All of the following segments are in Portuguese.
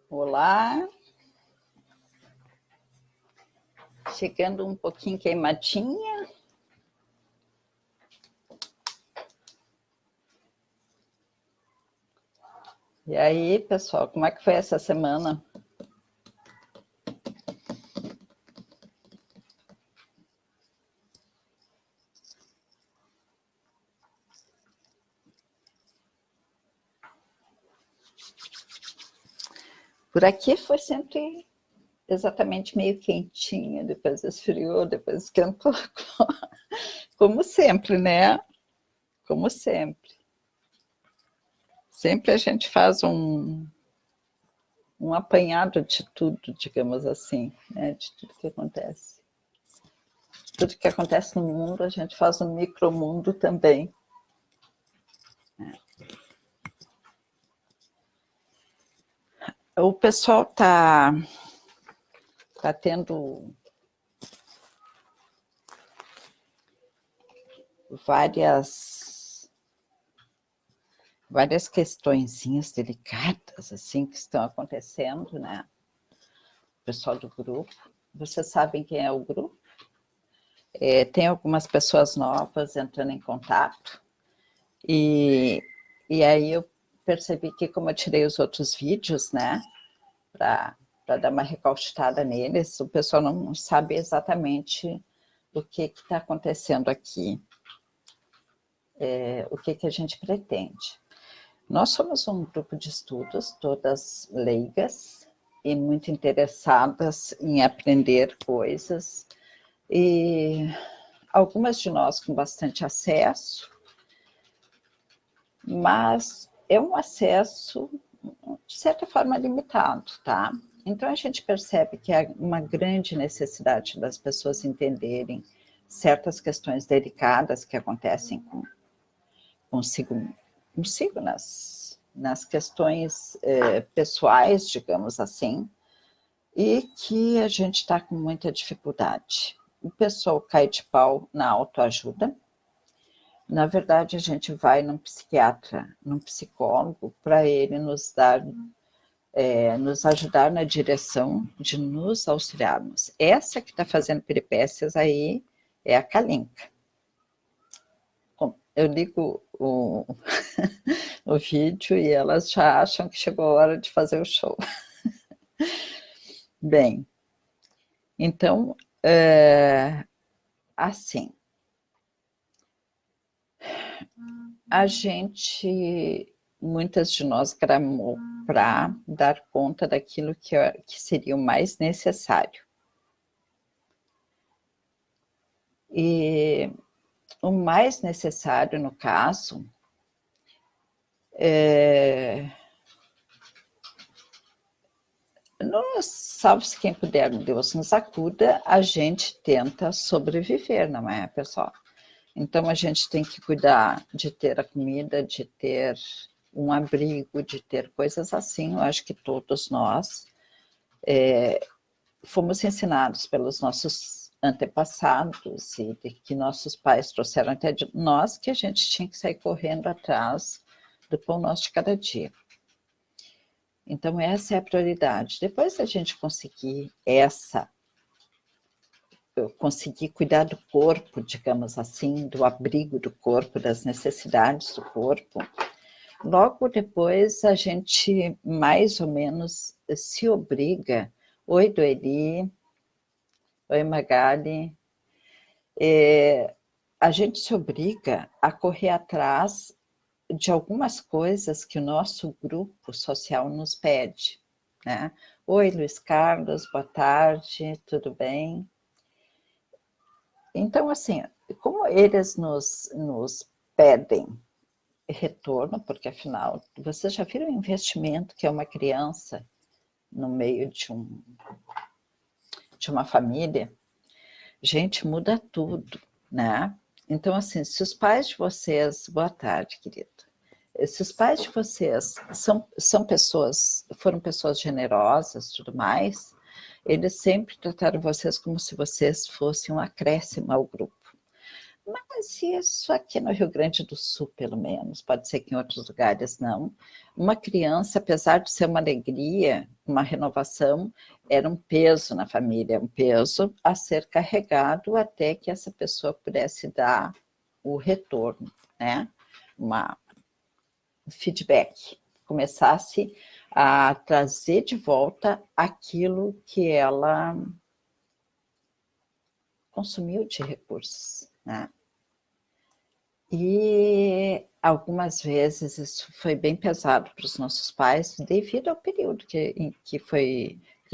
Olá, chegando um pouquinho queimadinha. E aí, pessoal, como é que foi essa semana? Por aqui foi sempre exatamente meio quentinho, depois esfriou, depois esquentou. Como sempre, né? Como sempre. Sempre a gente faz um apanhado de tudo, digamos assim, né? De tudo que acontece. Tudo que acontece no mundo, a gente faz um micromundo também. O pessoal tá tendo várias questõezinhas delicadas assim que estão acontecendo, né? O pessoal do grupo, vocês sabem quem é o grupo? Tem algumas pessoas novas entrando em contato e aí eu percebi que, como eu tirei os outros vídeos, né, para dar uma recalchutada neles, o pessoal não sabe exatamente o que está acontecendo aqui, o que a gente pretende. Nós somos um grupo de estudos, todas leigas e muito interessadas em aprender coisas, e algumas de nós com bastante acesso, mas é um acesso, de certa forma, limitado, tá? Então, a gente percebe que há uma grande necessidade das pessoas entenderem certas questões delicadas que acontecem consigo nas questões pessoais, digamos assim, e que a gente está com muita dificuldade. O pessoal cai de pau na autoajuda. Na verdade, a gente vai num psiquiatra, num psicólogo, para ele nos ajudar na direção de nos auxiliarmos. Essa que está fazendo peripécias aí é a Kalinka. Eu ligo o vídeo e elas já acham que chegou a hora de fazer o show. Bem, então, assim, a gente, muitas de nós gramou para dar conta daquilo que seria o mais necessário. E o mais necessário, no caso, salve-se quem puder, Deus nos acuda, a gente tenta sobreviver, não é, pessoal? Então, a gente tem que cuidar de ter a comida, de ter um abrigo, de ter coisas assim. Eu acho que todos nós fomos ensinados pelos nossos antepassados e que nossos pais trouxeram até de nós, que a gente tinha que sair correndo atrás do pão nosso de cada dia. Então, essa é a prioridade. Depois da gente conseguir cuidar do corpo, digamos assim, do abrigo do corpo, das necessidades do corpo, logo depois a gente mais ou menos se obriga. Oi, Doeli. Oi, Magali. A gente se obriga a correr atrás de algumas coisas que o nosso grupo social nos pede, né? Oi, Luiz Carlos, boa tarde, tudo bem? Então, assim, como eles nos pedem retorno, porque afinal, vocês já viram o investimento que é uma criança no meio de uma família? Gente, muda tudo, né? Então, assim, se os pais de vocês... Boa tarde, querido. Se os pais de vocês foram pessoas generosas, tudo mais, eles sempre trataram vocês como se vocês fossem um acréscimo ao grupo. Mas isso aqui no Rio Grande do Sul, pelo menos, pode ser que em outros lugares não. Uma criança, apesar de ser uma alegria, uma renovação, era um peso na família, um peso a ser carregado até que essa pessoa pudesse dar o retorno, né? Um feedback, começasse a trazer de volta aquilo que ela consumiu de recursos, né? E algumas vezes isso foi bem pesado para os nossos pais, devido ao período em que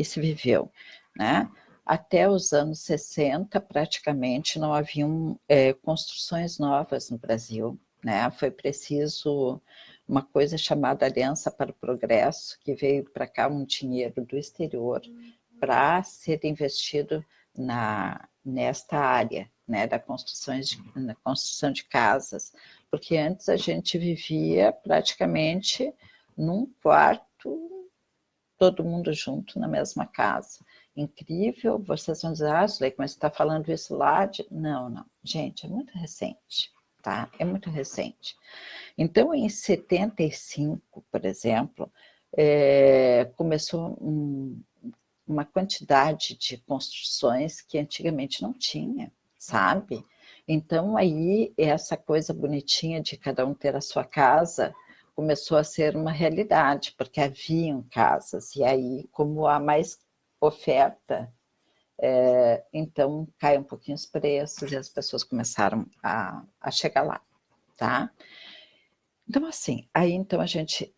se viveu, né? Até os anos 60, praticamente, não haviam construções novas no Brasil, né? Foi preciso uma coisa chamada Aliança para o Progresso, que veio para cá um dinheiro do exterior para ser investido nesta área, né, na construção de casas, porque antes a gente vivia praticamente num quarto, todo mundo junto na mesma casa. Incrível, vocês vão dizer, Zuleika, mas você está falando isso lá de... Não, não, gente, é muito recente, tá? É muito recente. Então, em 75, por exemplo, começou uma quantidade de construções que antigamente não tinha, sabe? Então, aí, essa coisa bonitinha de cada um ter a sua casa começou a ser uma realidade, porque haviam casas, e aí, como há mais oferta, então cai um pouquinho os preços e as pessoas começaram a chegar lá, tá? Então, assim, aí então a gente,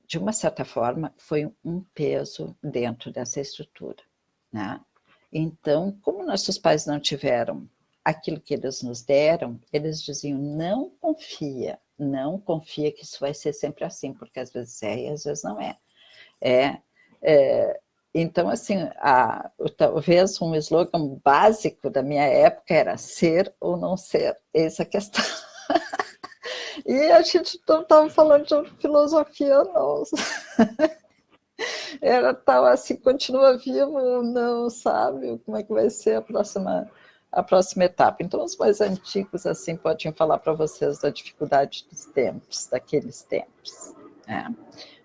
de uma certa forma, foi um peso dentro dessa estrutura, né? Então, como nossos pais não tiveram aquilo que eles nos deram, eles diziam, não confia que isso vai ser sempre assim, porque às vezes é e às vezes não é. Então, assim, talvez um slogan básico da minha época era ser ou não ser, essa é a questão. E a gente não estava falando de filosofia, não. Era tal assim, continua vivo ou não, sabe? Como é que vai ser a próxima etapa. Então, os mais antigos, assim, podem falar para vocês da dificuldade dos tempos, daqueles tempos, né?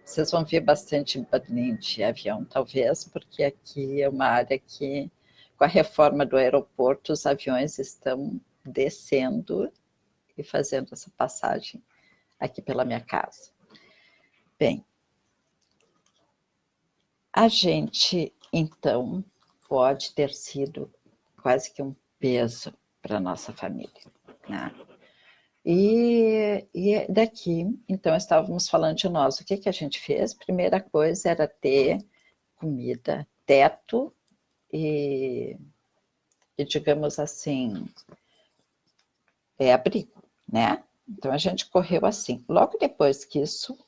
Vocês vão ver bastante barulhinho de avião, talvez, porque aqui é uma área que, com a reforma do aeroporto, os aviões estão descendo e fazendo essa passagem aqui pela minha casa. Bem, a gente, então, pode ter sido quase que um peso para a nossa família, né? E daqui, então, estávamos falando de nós. O que, que a gente fez? Primeira coisa era ter comida, teto e digamos assim, abrigo, né? Então, a gente correu assim. Logo depois que isso...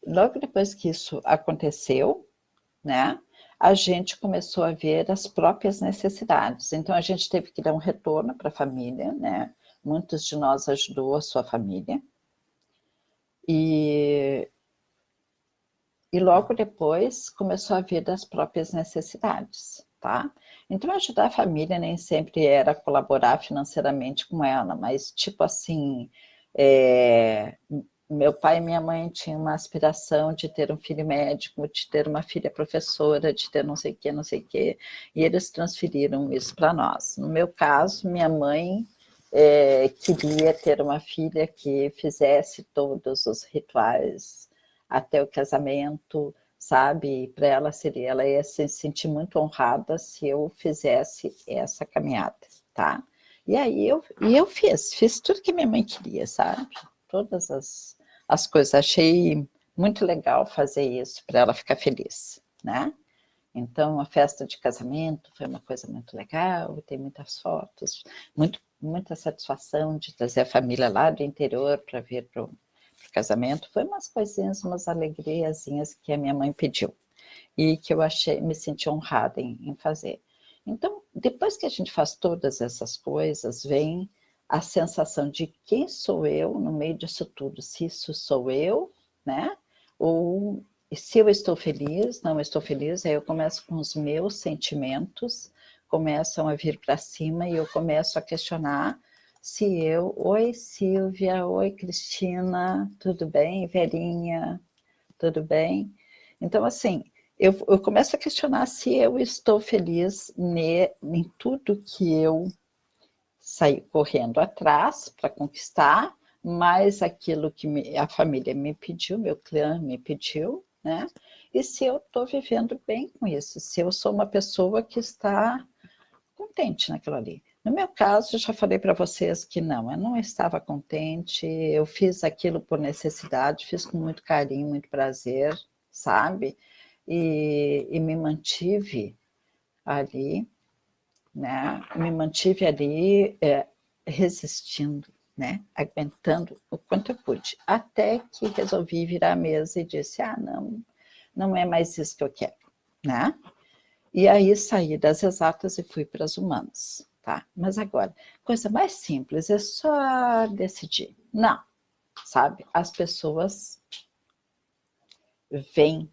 Logo depois que isso aconteceu, né, a gente começou a ver as próprias necessidades. Então, a gente teve que dar um retorno para a família, né? Muitos de nós ajudou a sua família. E logo depois começou a ver das próprias necessidades, tá? Então, ajudar a família nem sempre era colaborar financeiramente com ela, mas tipo assim, meu pai e minha mãe tinham uma aspiração de ter um filho médico, de ter uma filha professora, de ter não sei o quê, e eles transferiram isso para nós. No meu caso, minha mãe queria ter uma filha que fizesse todos os rituais até o casamento, sabe? Para ela ia se sentir muito honrada se eu fizesse essa caminhada, tá? E aí eu fiz tudo que minha mãe queria, sabe? Todas as coisas, achei muito legal fazer isso para ela ficar feliz, né? Então, a festa de casamento foi uma coisa muito legal, tem muitas fotos, muita satisfação de trazer a família lá do interior para vir para o casamento. Foi umas coisinhas, umas alegriazinhas que a minha mãe pediu e que eu me senti honrada em fazer. Então, depois que a gente faz todas essas coisas, vem a sensação de quem sou eu no meio disso tudo, se isso sou eu, né? Ou E se eu estou feliz, não estou feliz, aí eu começo com os meus sentimentos, começam a vir para cima e eu começo a questionar se eu... Oi, Silvia. Oi, Cristina. Tudo bem? Verinha. Tudo bem? Então, assim, eu começo a questionar se eu estou feliz em tudo que eu saí correndo atrás para conquistar, mais aquilo que a família me pediu, meu clã me pediu, né? E se eu estou vivendo bem com isso, se eu sou uma pessoa que está contente naquilo ali. No meu caso, eu já falei para vocês que não, eu não estava contente, eu fiz aquilo por necessidade, fiz com muito carinho, muito prazer, sabe? E me mantive ali, né? Me mantive ali resistindo, né? Aguentando o quanto eu pude, até que resolvi virar a mesa e disse, não, não é mais isso que eu quero, né? E aí saí das exatas e fui para as humanas, tá? Mas agora, coisa mais simples, é só decidir. Não, sabe? As pessoas veem,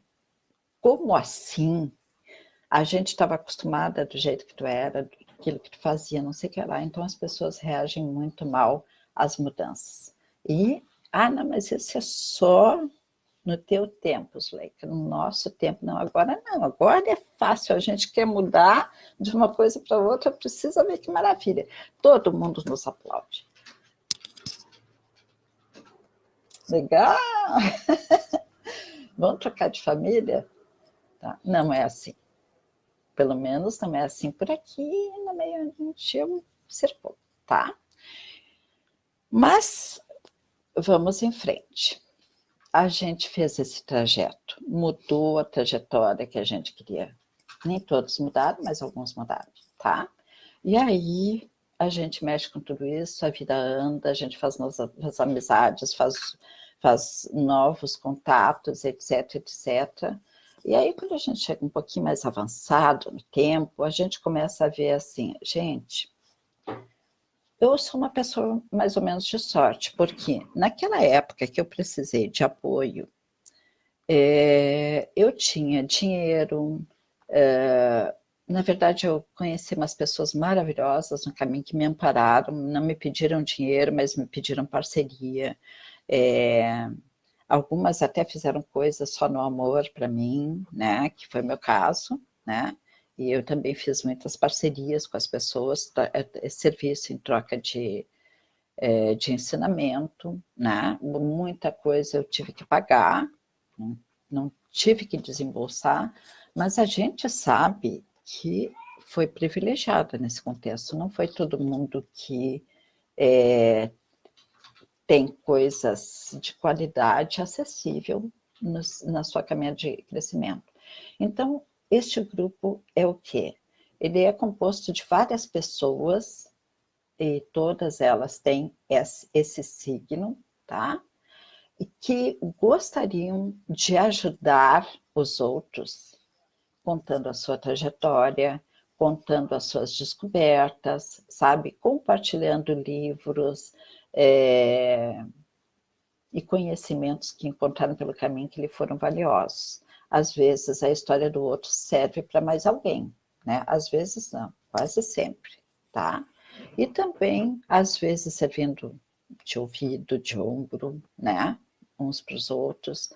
como assim? A gente estava acostumada do jeito que tu era, aquilo que tu fazia, não sei o que lá, então as pessoas reagem muito mal às mudanças. E, não, mas isso é só no teu tempo, Zuleika, no nosso tempo, não, agora é fácil, a gente quer mudar de uma coisa para outra, precisa ver que maravilha, todo mundo nos aplaude. Legal! Vamos trocar de família? Tá? Não é assim. Pelo menos não é assim por aqui, no meio onde eu circulo, tá? Mas vamos em frente. A gente fez esse trajeto, mudou a trajetória que a gente queria. Nem todos mudaram, mas alguns mudaram, tá? E aí a gente mexe com tudo isso, a vida anda, a gente faz novas amizades, faz novos contatos, etc, etc. E aí, quando a gente chega um pouquinho mais avançado no tempo, a gente começa a ver assim, gente, eu sou uma pessoa mais ou menos de sorte, porque naquela época que eu precisei de apoio, eu tinha dinheiro, na verdade eu conheci umas pessoas maravilhosas no caminho que me ampararam, não me pediram dinheiro, mas me pediram parceria, algumas até fizeram coisas só no amor para mim, né, que foi meu caso, né, e eu também fiz muitas parcerias com as pessoas, serviço em troca de ensinamento, né, muita coisa eu tive que pagar, não tive que desembolsar, mas a gente sabe que foi privilegiada nesse contexto, não foi todo mundo que tem coisas de qualidade acessível na sua caminhada de crescimento. Então, este grupo é o quê? Ele é composto de várias pessoas, e todas elas têm esse signo, tá? E que gostariam de ajudar os outros, contando a sua trajetória, contando as suas descobertas, sabe? Compartilhando livros, e conhecimentos que encontraram pelo caminho que lhe foram valiosos. Às vezes a história do outro serve para mais alguém, né? Às vezes não, quase sempre, tá? E também, às vezes, servindo de ouvido, de ombro, né? Uns para os outros,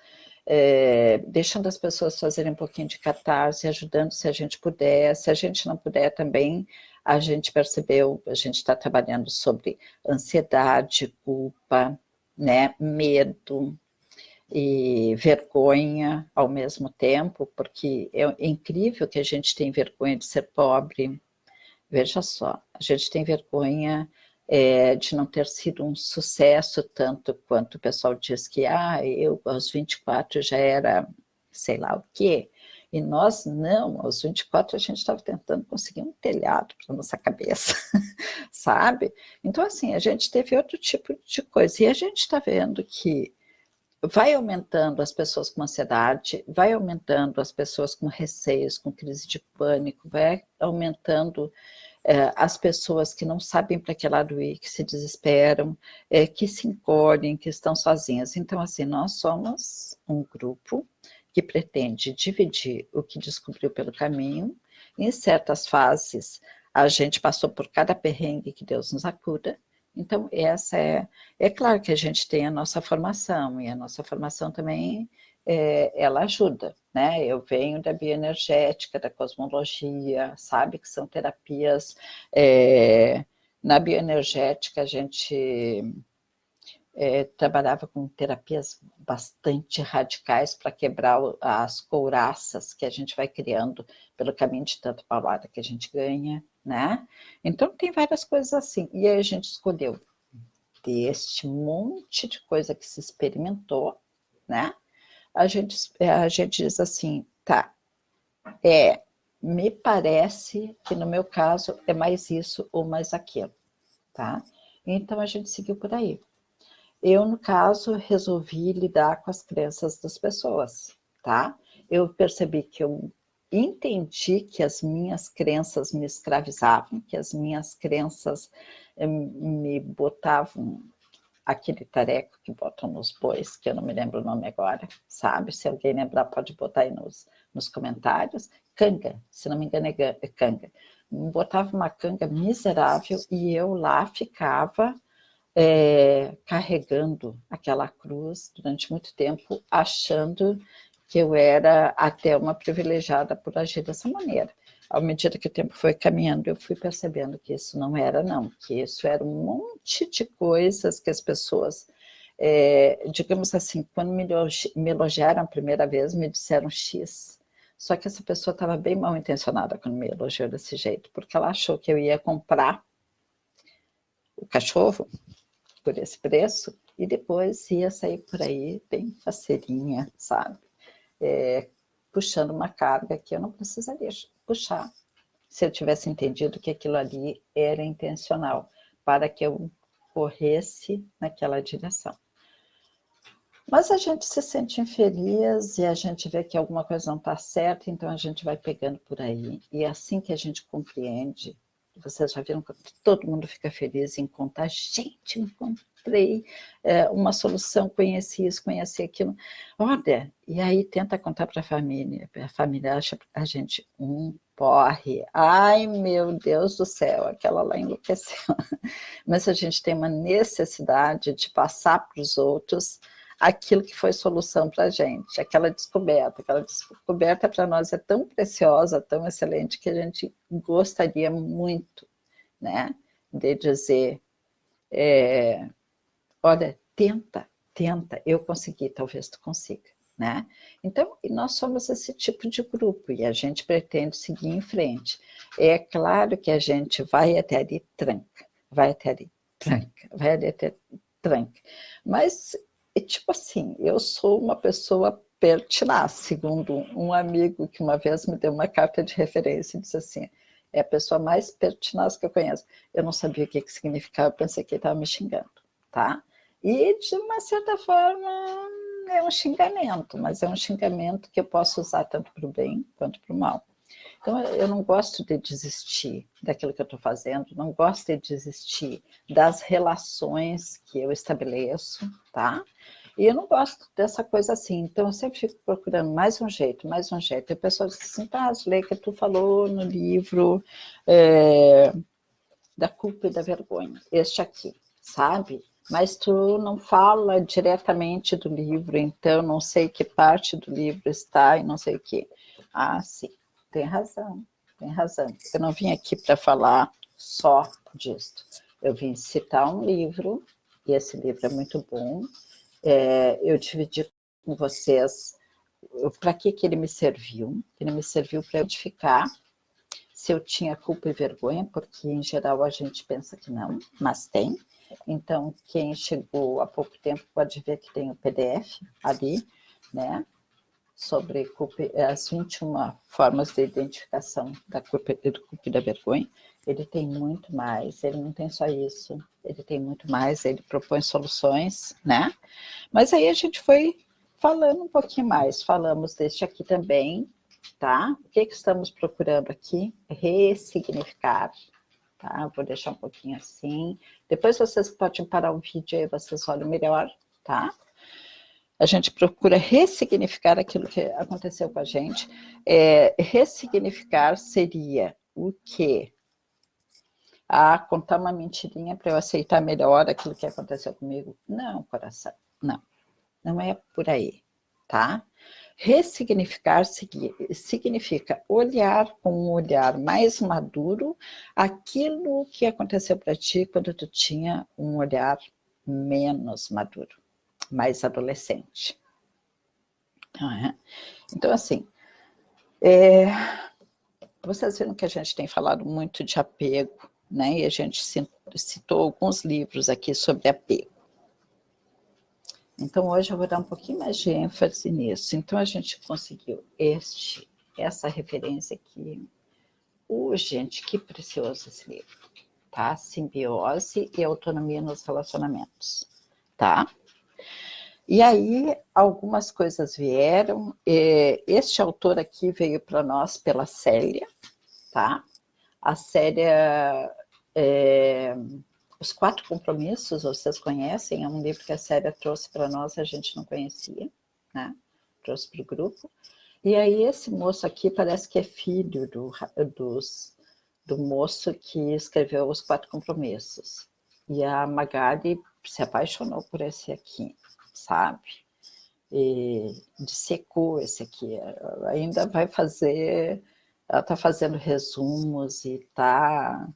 deixando as pessoas fazerem um pouquinho de catarse, ajudando se a gente puder, se a gente não puder também, a gente percebeu, a gente está trabalhando sobre ansiedade, culpa, né, medo e vergonha ao mesmo tempo, porque é incrível que a gente tem vergonha de ser pobre. Veja só, a gente tem vergonha de não ter sido um sucesso tanto quanto o pessoal diz que eu aos 24 já era sei lá o quê, e nós não, aos 24 a gente estava tentando conseguir um telhado para nossa cabeça, sabe? Então assim, a gente teve outro tipo de coisa, e a gente está vendo que vai aumentando as pessoas com ansiedade, vai aumentando as pessoas com receios, com crise de pânico, vai aumentando as pessoas que não sabem para que lado ir, que se desesperam, que se encolhem, que estão sozinhas. Então, assim, nós somos um grupo que pretende dividir o que descobriu pelo caminho. Em certas fases, a gente passou por cada perrengue que Deus nos acuda. Então, essa é claro que a gente tem a nossa formação, e a nossa formação também, ela ajuda, né? Eu venho da bioenergética, da cosmologia, sabe? Que são terapias, na bioenergética a gente trabalhava com terapias bastante radicais para quebrar as couraças que a gente vai criando pelo caminho de tanta paulada que a gente ganha, né? Então tem várias coisas assim. E aí a gente escolheu deste monte de coisa que se experimentou, né? A gente diz assim, tá, me parece que no meu caso é mais isso ou mais aquilo, tá? Então a gente seguiu por aí. Eu, no caso, resolvi lidar com as crenças das pessoas, tá? Eu percebi que eu entendi que as minhas crenças me escravizavam, que as minhas crenças me botavam aquele tareco que botam nos bois, que eu não me lembro o nome agora, sabe? Se alguém lembrar, pode botar aí nos comentários. Canga, se não me engano é canga. Me botava uma canga miserável e eu lá ficava carregando aquela cruz durante muito tempo, achando que eu era até uma privilegiada por agir dessa maneira. À medida que o tempo foi caminhando, eu fui percebendo que isso não era, não, que isso era um monte de coisas que as pessoas, digamos assim, quando me elogiaram a primeira vez, me disseram X. Só que essa pessoa estava bem mal intencionada quando me elogiou desse jeito, porque ela achou que eu ia comprar o cachorro por esse preço, e depois ia sair por aí bem faceirinha, sabe? Puxando uma carga que eu não precisaria puxar, se eu tivesse entendido que aquilo ali era intencional, para que eu corresse naquela direção. Mas a gente se sente infeliz e a gente vê que alguma coisa não está certa, então a gente vai pegando por aí. E é assim que a gente compreende, vocês já viram que todo mundo fica feliz em contar, gente, encontrei uma solução, conheci isso, conheci aquilo. Olha, e aí tenta contar para a família acha a gente porre. Ai, meu Deus do céu, aquela lá enlouqueceu. Mas a gente tem uma necessidade de passar para os outros aquilo que foi solução para a gente, aquela descoberta para nós é tão preciosa, tão excelente, que a gente gostaria muito, né, de dizer, olha, tenta, eu consegui, talvez tu consiga, né? Então, nós somos esse tipo de grupo e a gente pretende seguir em frente. É claro que a gente vai até ali, tranca, vai até ali, tranca, vai até tranca, mas tipo assim, eu sou uma pessoa pertinaz, segundo um amigo que uma vez me deu uma carta de referência e disse assim, é a pessoa mais pertinaz que eu conheço. Eu não sabia o que significava, eu pensei que ele estava me xingando, tá? E de uma certa forma é um xingamento, mas é um xingamento que eu posso usar tanto para o bem quanto para o mal. Então, eu não gosto de desistir daquilo que eu estou fazendo, não gosto de desistir das relações que eu estabeleço, tá? E eu não gosto dessa coisa assim, então eu sempre fico procurando mais um jeito, mais um jeito. E a pessoa diz assim, tá, Zuleika, tu falou no livro da culpa e da vergonha, este aqui, sabe? Mas tu não fala diretamente do livro, então não sei que parte do livro está e não sei o quê. Ah, sim. Tem razão, tem razão. Eu não vim aqui para falar só disso. Eu vim citar um livro, e esse livro é muito bom. Eu dividi com vocês para que ele me serviu. Ele me serviu para identificar se eu tinha culpa e vergonha, porque em geral a gente pensa que não, mas tem. Então, quem chegou há pouco tempo pode ver que tem o PDF ali, né? Sobre as 21 formas de identificação da culpa e da vergonha. Ele tem muito mais, ele não tem só isso, ele tem muito mais, ele propõe soluções, né? Mas aí a gente foi falando um pouquinho mais, falamos deste aqui também, tá? O que estamos procurando aqui? Ressignificar, tá? Vou deixar um pouquinho assim. Depois vocês podem parar o vídeo aí, vocês olham melhor, tá? a gente procura ressignificar aquilo que aconteceu com a gente. Ressignificar seria o quê? Contar uma mentirinha para eu aceitar melhor aquilo que aconteceu comigo? Não, coração, não é por aí, tá? Ressignificar significa olhar com um olhar mais maduro aquilo que aconteceu para ti quando tu tinha um olhar menos maduro, mais adolescente. Então, assim, vocês viram que a gente tem falado muito de apego, né? E a gente citou alguns livros aqui sobre apego. Então, hoje eu vou dar um pouquinho mais de ênfase nisso. Então, a gente conseguiu essa referência aqui. Gente, que precioso esse livro, tá? Simbiose e autonomia nos relacionamentos, tá? E aí, algumas coisas vieram. Este autor aqui veio para nós pela Célia, tá? A Célia, Os Quatro Compromissos, vocês conhecem, é um livro que a Célia trouxe para nós, a gente não conhecia, né? Trouxe para o grupo. E aí, esse moço aqui parece que é filho do moço que escreveu Os Quatro Compromissos. E a Magali se apaixonou por esse aqui, sabe? E dissecou esse aqui. Ela ainda vai fazer, ela está fazendo resumos e tá.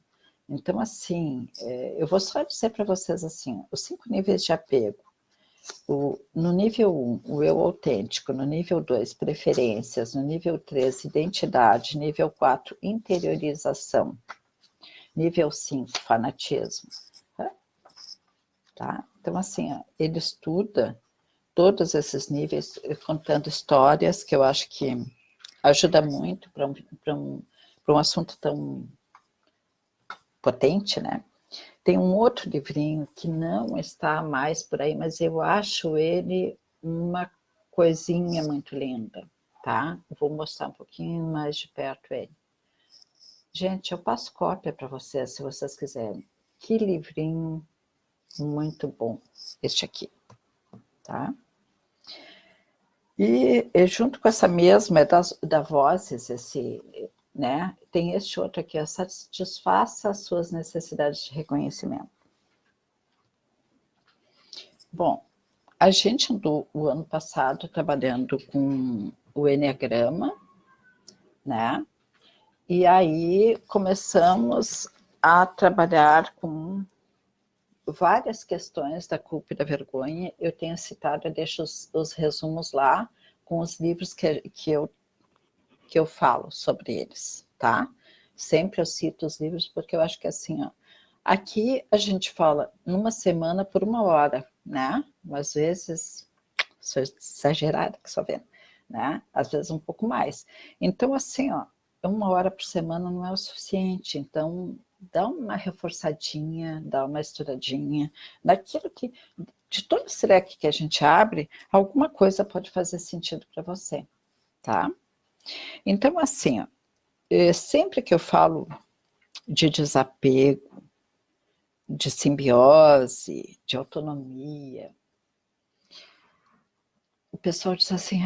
Então, assim, eu vou só dizer para vocês assim, os 5 níveis de apego. No nível 1, o eu autêntico, no nível 2, preferências, no nível 3, identidade, nível 4, interiorização, nível 5, fanatismo. Tá? Então, assim, ele estuda todos esses níveis, contando histórias, que eu acho que ajuda muito para um assunto tão potente, né? Tem um outro livrinho que não está mais por aí, mas eu acho ele uma coisinha muito linda, tá? Vou mostrar um pouquinho mais de perto ele. Gente, eu passo cópia para vocês, se vocês quiserem. Que livrinho muito bom, este aqui, tá? E junto com essa mesma, da Vozes, né? Tem este outro aqui, satisfaça as suas necessidades de reconhecimento. Bom, a gente andou o ano passado trabalhando com o Enneagrama, né? E aí começamos a trabalhar com várias questões da culpa e da vergonha. Eu tenho citado, eu deixo os resumos lá com os livros que eu falo sobre eles, tá? Sempre eu cito os livros porque eu acho que assim, ó, aqui a gente fala numa semana por 1 hora, né? Às vezes, sou exagerada que só vendo, né? Às vezes um pouco mais. Então, assim, ó, 1 hora por semana não é o suficiente. Então, dá uma reforçadinha, dá uma estudadinha naquilo que, de todo esse leque que a gente abre, alguma coisa pode fazer sentido para você, tá? Então, assim, ó, sempre que eu falo de desapego, de simbiose, de autonomia, o pessoal diz assim,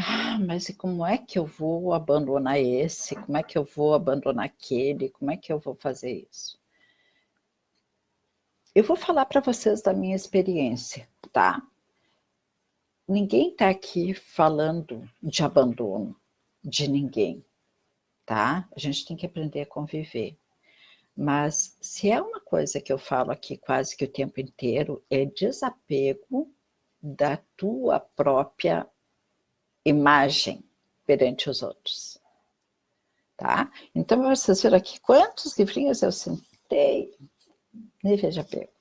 mas e como é que eu vou abandonar esse? Como é que eu vou abandonar aquele? Como é que eu vou fazer isso? Eu vou falar para vocês da minha experiência, tá? Ninguém está aqui falando de abandono de ninguém, tá? A gente tem que aprender a conviver. Mas se é uma coisa que eu falo aqui quase que o tempo inteiro, é desapego da tua própria imagem perante os outros, tá? Então, vocês viram aqui quantos livrinhos eu citei, nível de apego,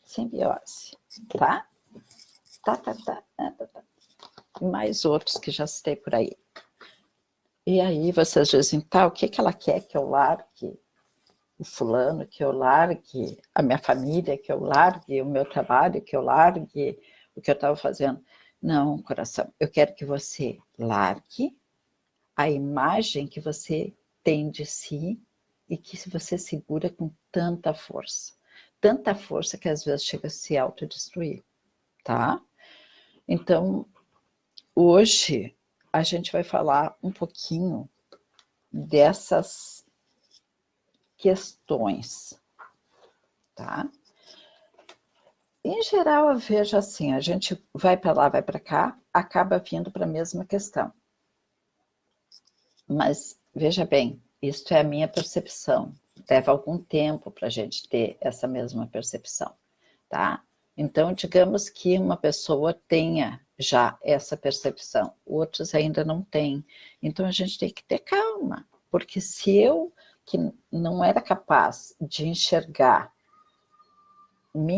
simbiose, tá? Tá. E mais outros que já citei por aí. E aí vocês dizem, tá, o que ela quer que eu largue o fulano, que eu largue a minha família, que eu largue o meu trabalho, que eu largue o que eu estava fazendo? Não, coração, eu quero que você largue a imagem que você tem de si e que você segura com tanta força que às vezes chega a se autodestruir, tá? Então, hoje a gente vai falar um pouquinho dessas questões, tá? Em geral, eu vejo assim, a gente vai para lá, vai para cá, acaba vindo para a mesma questão. Mas, veja bem, isso é a minha percepção. Leva algum tempo para a gente ter essa mesma percepção, tá? Então, digamos que uma pessoa tenha já essa percepção, outros ainda não têm. Então, a gente tem que ter calma, porque se eu, que não era capaz de me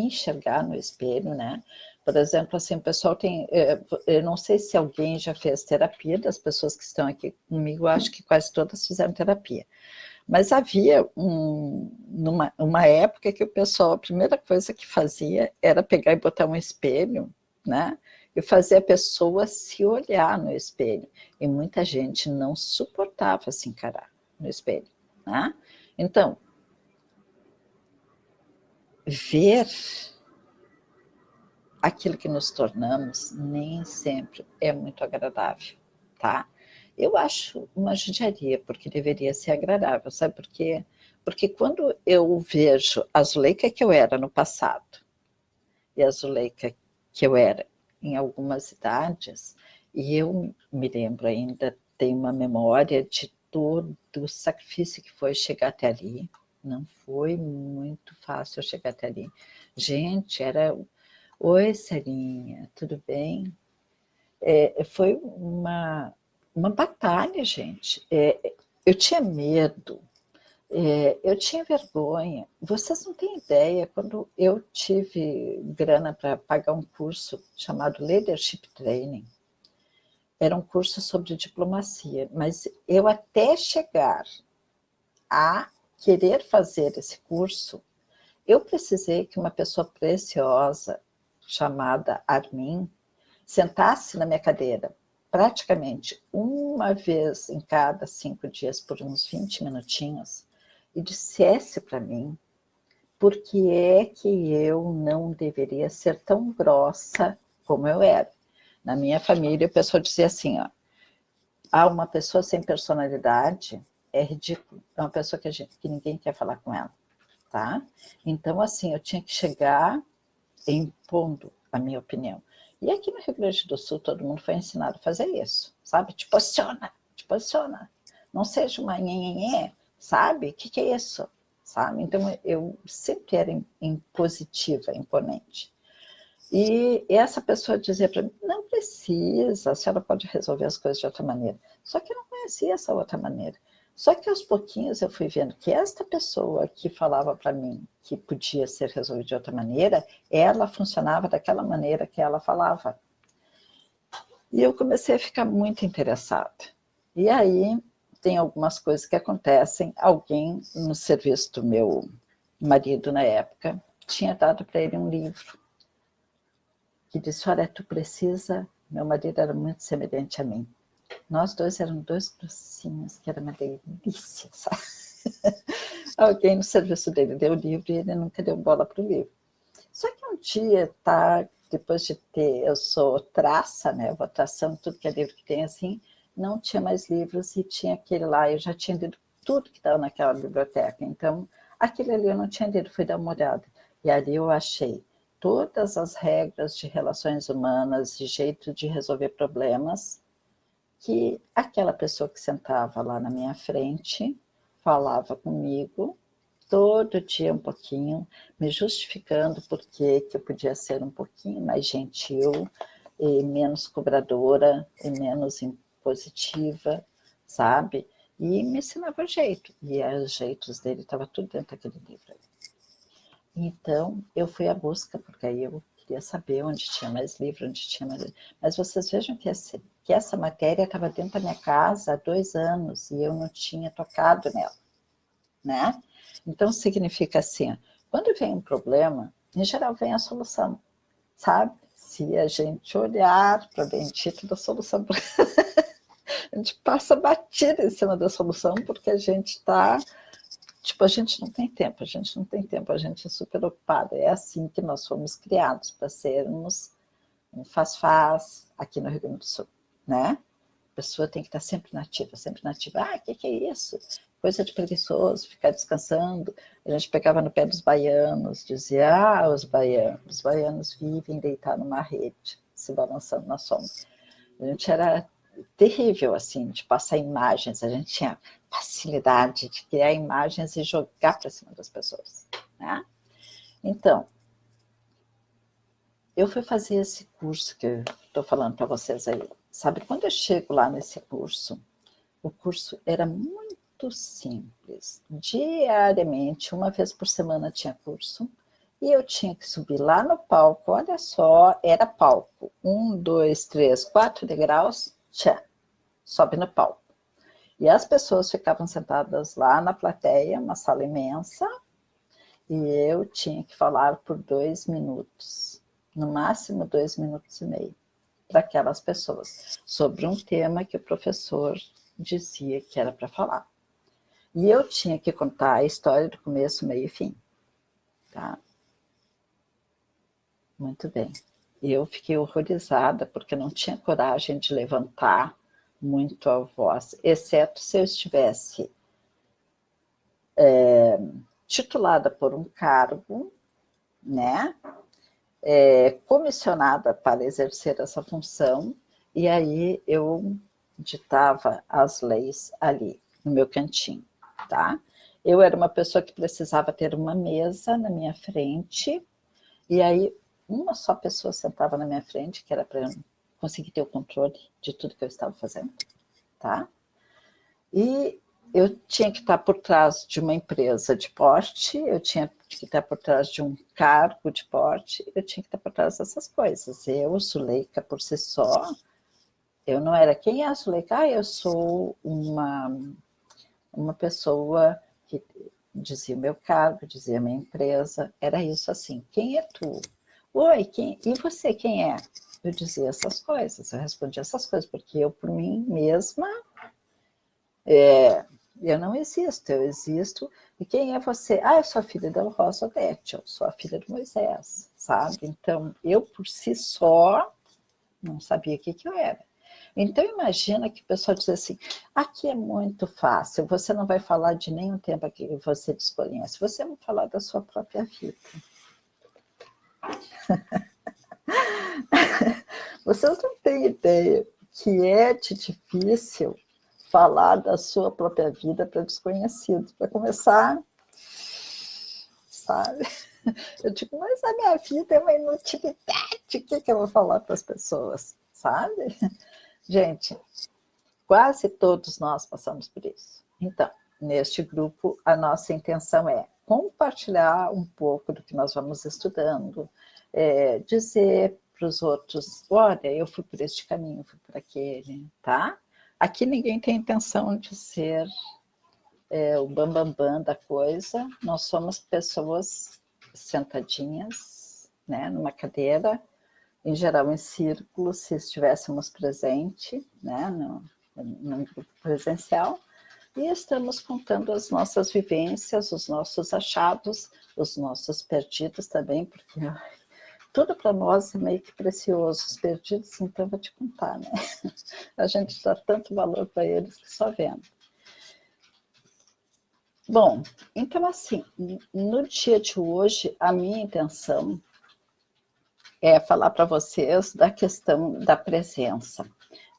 enxergar no espelho, né? Por exemplo, assim, o pessoal tem, eu não sei se alguém já fez terapia, das pessoas que estão aqui comigo, acho que quase todas fizeram terapia. Mas havia uma época que o pessoal, a primeira coisa que fazia era pegar e botar um espelho, né? E fazer a pessoa se olhar no espelho. E muita gente não suportava se encarar no espelho, né? Então, ver aquilo que nos tornamos nem sempre é muito agradável, tá? Eu acho uma judiaria, porque deveria ser agradável, sabe por quê? Porque quando eu vejo a Zuleika que eu era no passado e a Zuleika que eu era em algumas idades, e eu me lembro ainda, tenho uma memória de todo o sacrifício que foi chegar até ali, não foi muito fácil chegar até ali. Gente, era: oi, Celinha, tudo bem? Foi uma batalha, gente. Eu tinha medo, eu tinha vergonha. Vocês não têm ideia, quando eu tive grana para pagar um curso chamado Leadership Training, era um curso sobre diplomacia, mas eu até chegar a querer fazer esse curso, eu precisei que uma pessoa preciosa chamada Armin sentasse na minha cadeira praticamente uma vez em cada 5 dias por uns 20 minutinhos e dissesse para mim por que é que eu não deveria ser tão grossa como eu era. Na minha família, o pessoal dizia assim, ó: uma pessoa sem personalidade é ridículo, é uma pessoa que ninguém quer falar com ela, tá? Então, assim, eu tinha que chegar impondo a minha opinião. E aqui no Rio Grande do Sul, todo mundo foi ensinado a fazer isso, sabe? Te posiciona. Não seja uma nhenhenhé, sabe? O que é isso? Sabe? Então, eu sempre era impositiva, imponente. E essa pessoa dizia para mim: não precisa, a senhora pode resolver as coisas de outra maneira. Só que eu não conhecia essa outra maneira. Só que aos pouquinhos eu fui vendo que esta pessoa que falava para mim que podia ser resolvido de outra maneira, ela funcionava daquela maneira que ela falava. E eu comecei a ficar muito interessada. E aí tem algumas coisas que acontecem. Alguém no serviço do meu marido na época tinha dado para ele um livro que disse: olha, tu precisa... Meu marido era muito semelhante a mim. Nós dois éramos dois grossinhos, que era uma delícia, sabe? Alguém no serviço dele deu o livro e ele nunca deu bola para o livro. Só que um dia, tá, depois de ter... Eu sou traça, né? Eu vou traçando tudo que é livro que tem, assim. Não tinha mais livros e tinha aquele lá. Eu já tinha lido tudo que estava naquela biblioteca. Então, aquele ali eu não tinha lido, fui dar uma olhada. E ali eu achei todas as regras de relações humanas e jeito de resolver problemas que aquela pessoa que sentava lá na minha frente falava comigo todo dia um pouquinho, me justificando por que eu podia ser um pouquinho mais gentil e menos cobradora e menos impositiva, sabe? E me ensinava o jeito. E os jeitos dele estavam tudo dentro daquele livro. Então, eu fui à busca, porque aí eu queria saber onde tinha mais livro, onde tinha mais livro. Mas vocês vejam que essa matéria estava dentro da minha casa há 2 anos e eu não tinha tocado nela, né? Então, significa assim, quando vem um problema, em geral vem a solução, sabe? Se a gente olhar para o bendito da solução, a gente passa batida em cima da solução, porque a gente está... Tipo, a gente não tem tempo, a gente não tem tempo, a gente é super ocupada. É assim que nós fomos criados, para sermos um faz-faz aqui no Rio Grande do Sul, né? A pessoa tem que estar sempre nativa, sempre nativa. Ah, o que é isso? Coisa de preguiçoso, ficar descansando. A gente pegava no pé dos baianos, dizia, os baianos vivem deitados numa rede, se balançando na sombra. A gente era terrível, assim, de passar imagens, a gente tinha facilidade de criar imagens e jogar para cima das pessoas, né? Então, eu fui fazer esse curso que eu estou falando para vocês aí. Sabe, quando eu chego lá nesse curso, o curso era muito simples. Diariamente, uma vez por semana tinha curso, e eu tinha que subir lá no palco, olha só, era palco, 1, 2, 3, 4 degraus, tchá, sobe no palco. E as pessoas ficavam sentadas lá na plateia, uma sala imensa, e eu tinha que falar por 2 minutos, no máximo 2 minutos e meio, para aquelas pessoas, sobre um tema que o professor dizia que era para falar. E eu tinha que contar a história do começo, meio e fim. Tá? Muito bem. Eu fiquei horrorizada, porque não tinha coragem de levantar muito a voz, exceto se eu estivesse titulada por um cargo, né? Comissionada para exercer essa função, e aí eu ditava as leis ali, no meu cantinho, tá? Eu era uma pessoa que precisava ter uma mesa na minha frente, e aí uma só pessoa sentava na minha frente, que era para eu conseguir ter o controle de tudo que eu estava fazendo, tá? E eu tinha que estar por trás de uma empresa de porte, eu tinha que estar por trás de um cargo de porte, eu tinha que estar por trás dessas coisas. Eu, Zuleika, por si só, eu não era quem é a Zuleika? Eu sou uma pessoa que dizia o meu cargo, dizia a minha empresa, era isso assim, quem é tu? Oi, e você quem é? Eu dizia essas coisas, eu respondia essas coisas, porque eu, por mim mesma, eu não existo, eu existo. E quem é você? Eu sou a filha da Rosa Odete, eu sou a filha do Moisés, sabe? Então, eu por si só não sabia o que eu era. Então, imagina que o pessoal diz assim, aqui é muito fácil, você não vai falar de nenhum tema que você desconhece, você vai falar da sua própria vida. Vocês não têm ideia que é difícil falar da sua própria vida para desconhecidos. Para começar, sabe? Eu digo, mas a minha vida é uma inutilidade, o que eu vou falar para as pessoas, sabe? Gente, quase todos nós passamos por isso. Então, neste grupo, a nossa intenção é compartilhar um pouco do que nós vamos estudando, dizer para os outros, olha, eu fui por este caminho, fui por aquele, tá? Aqui ninguém tem intenção de ser o bambambam da coisa, nós somos pessoas sentadinhas, né, numa cadeira, em geral em círculo, se estivéssemos presente, né, num grupo presencial, e estamos contando as nossas vivências, os nossos achados, os nossos perdidos também, porque tudo para nós é meio que precioso, os perdidos, então vou te contar, né? A gente dá tanto valor para eles que só vendo. Bom, então assim, no dia de hoje, a minha intenção é falar para vocês da questão da presença.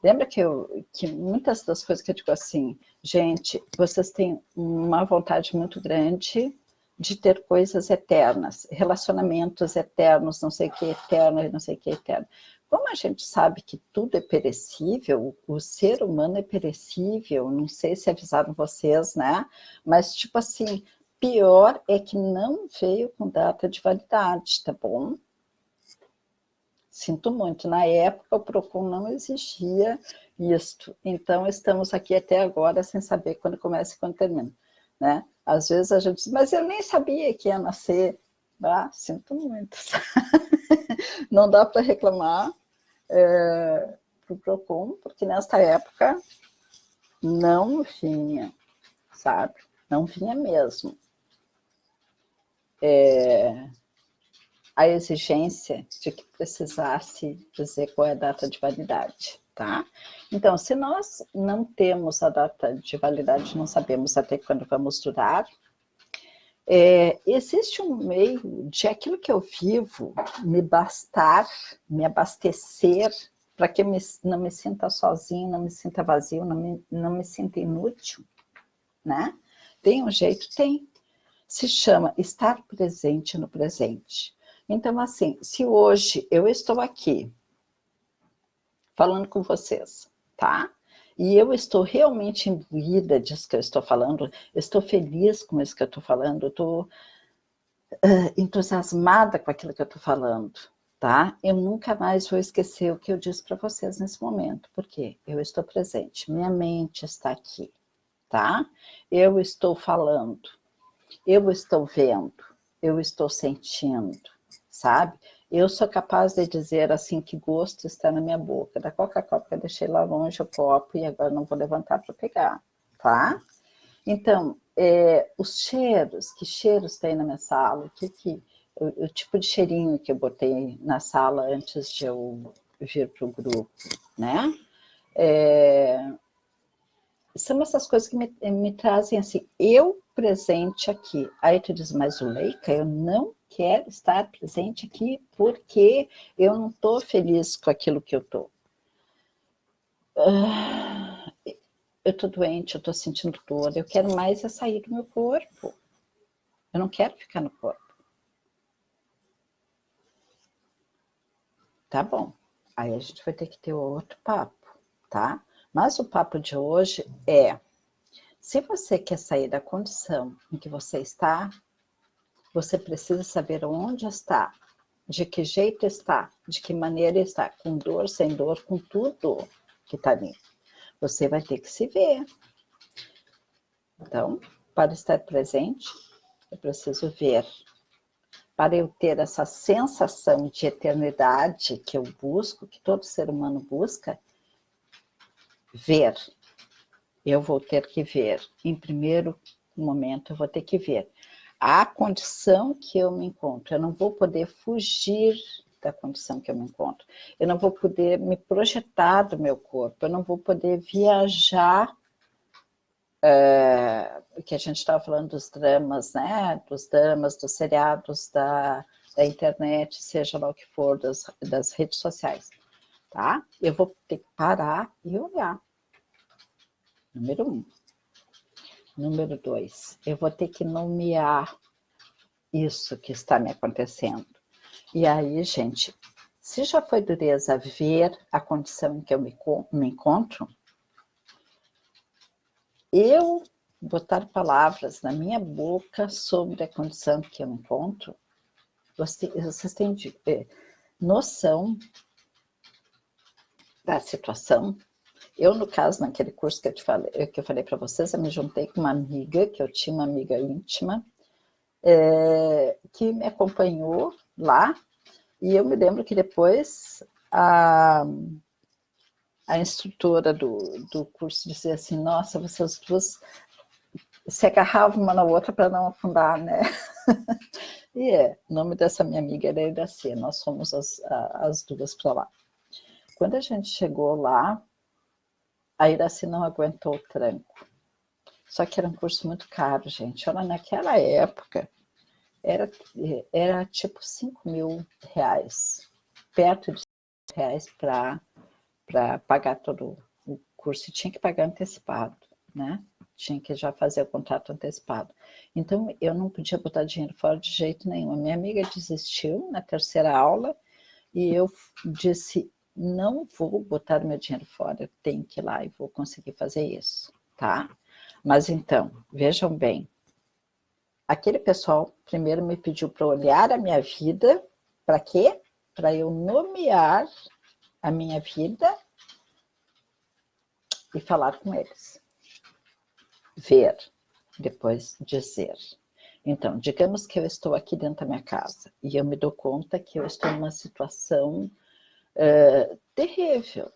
Lembra que muitas das coisas que eu digo assim, gente, vocês têm uma vontade muito grande de ter coisas eternas, relacionamentos eternos, não sei o que eterno, não sei o que eterno. Como a gente sabe que tudo é perecível, o ser humano é perecível, não sei se avisaram vocês, né? Mas, tipo assim, pior é que não veio com data de validade, tá bom? Sinto muito, na época o PROCON não exigia isto, então estamos aqui até agora sem saber quando começa e quando termina, né? Às vezes a gente diz, mas eu nem sabia que ia nascer, sinto muito, não dá para reclamar para o PROCON, porque nesta época não vinha, sabe? Não vinha mesmo. a exigência de que precisasse dizer qual é a data de validade, tá? Então, se nós não temos a data de validade, não sabemos até quando vamos durar, existe um meio de aquilo que eu vivo me bastar, me abastecer, para que eu não me sinta sozinho, não me sinta vazio, não me sinta inútil, né? Tem um jeito? Tem. Se chama estar presente no presente. Então, assim, se hoje eu estou aqui falando com vocês, tá? E eu estou realmente imbuída disso que eu estou falando, eu estou feliz com isso que eu estou falando, eu estou entusiasmada com aquilo que eu estou falando, tá? Eu nunca mais vou esquecer o que eu disse para vocês nesse momento, porque eu estou presente, minha mente está aqui, tá? Eu estou falando, eu estou vendo, eu estou sentindo, sabe? Eu sou capaz de dizer assim que gosto está na minha boca. Da Coca-Cola que eu deixei lá longe o copo e agora não vou levantar para pegar, tá? Então, os cheiros, que cheiros tem na minha sala? O tipo de cheirinho que eu botei na sala antes de eu vir para o grupo, né? São essas coisas que me trazem assim, eu presente aqui. Aí tu diz, mas Zuleika, eu não quero estar presente aqui porque eu não estou feliz com aquilo que eu estou. Eu estou doente, eu estou sentindo dor, eu quero mais é sair do meu corpo. Eu não quero ficar no corpo. Tá bom. Aí a gente vai ter que ter outro papo, tá? Mas o papo de hoje é, se você quer sair da condição em que você está, você precisa saber onde está, de que jeito está, de que maneira está, com dor, sem dor, com tudo que está ali. Você vai ter que se ver. Então, para estar presente, eu preciso ver. Para eu ter essa sensação de eternidade que eu busco, que todo ser humano busca, ver. Eu vou ter que ver. Em primeiro momento, eu vou ter que ver a condição que eu me encontro. Eu não vou poder fugir da condição que eu me encontro. Eu não vou poder me projetar do meu corpo. Eu não vou poder viajar, porque a gente estava falando dos dramas, né? Dos dramas, dos seriados, da internet, seja lá o que for, das redes sociais, tá? Eu vou ter que parar e olhar. Número 1. Número 2, eu vou ter que nomear isso que está me acontecendo. E aí, gente, se já foi dureza ver a condição em que eu me encontro, eu botar palavras na minha boca sobre a condição que eu me encontro, vocês têm noção da situação? Eu, no caso, naquele curso que eu falei para vocês, eu me juntei com uma amiga, que eu tinha uma amiga íntima, que me acompanhou lá, e eu me lembro que depois a instrutora do curso dizia assim, nossa, vocês duas se agarravam uma na outra para não afundar, né? E o nome dessa minha amiga era Iraci, nós fomos as duas para lá. Quando a gente chegou lá, a Iraci não aguentou o tranco. Só que era um curso muito caro, gente. Olha, naquela época, era tipo 5 mil reais, perto de reais para pagar todo o curso, e tinha que pagar antecipado, né? Tinha que já fazer o contrato antecipado. Então, eu não podia botar dinheiro fora de jeito nenhum. A minha amiga desistiu na terceira aula e eu disse, não vou botar meu dinheiro fora, eu tenho que ir lá e vou conseguir fazer isso, tá? Mas então, vejam bem, aquele pessoal primeiro me pediu para olhar a minha vida, para quê? Para eu nomear a minha vida e falar com eles. Ver, depois dizer. Então, digamos que eu estou aqui dentro da minha casa e eu me dou conta que eu estou numa situação terrível.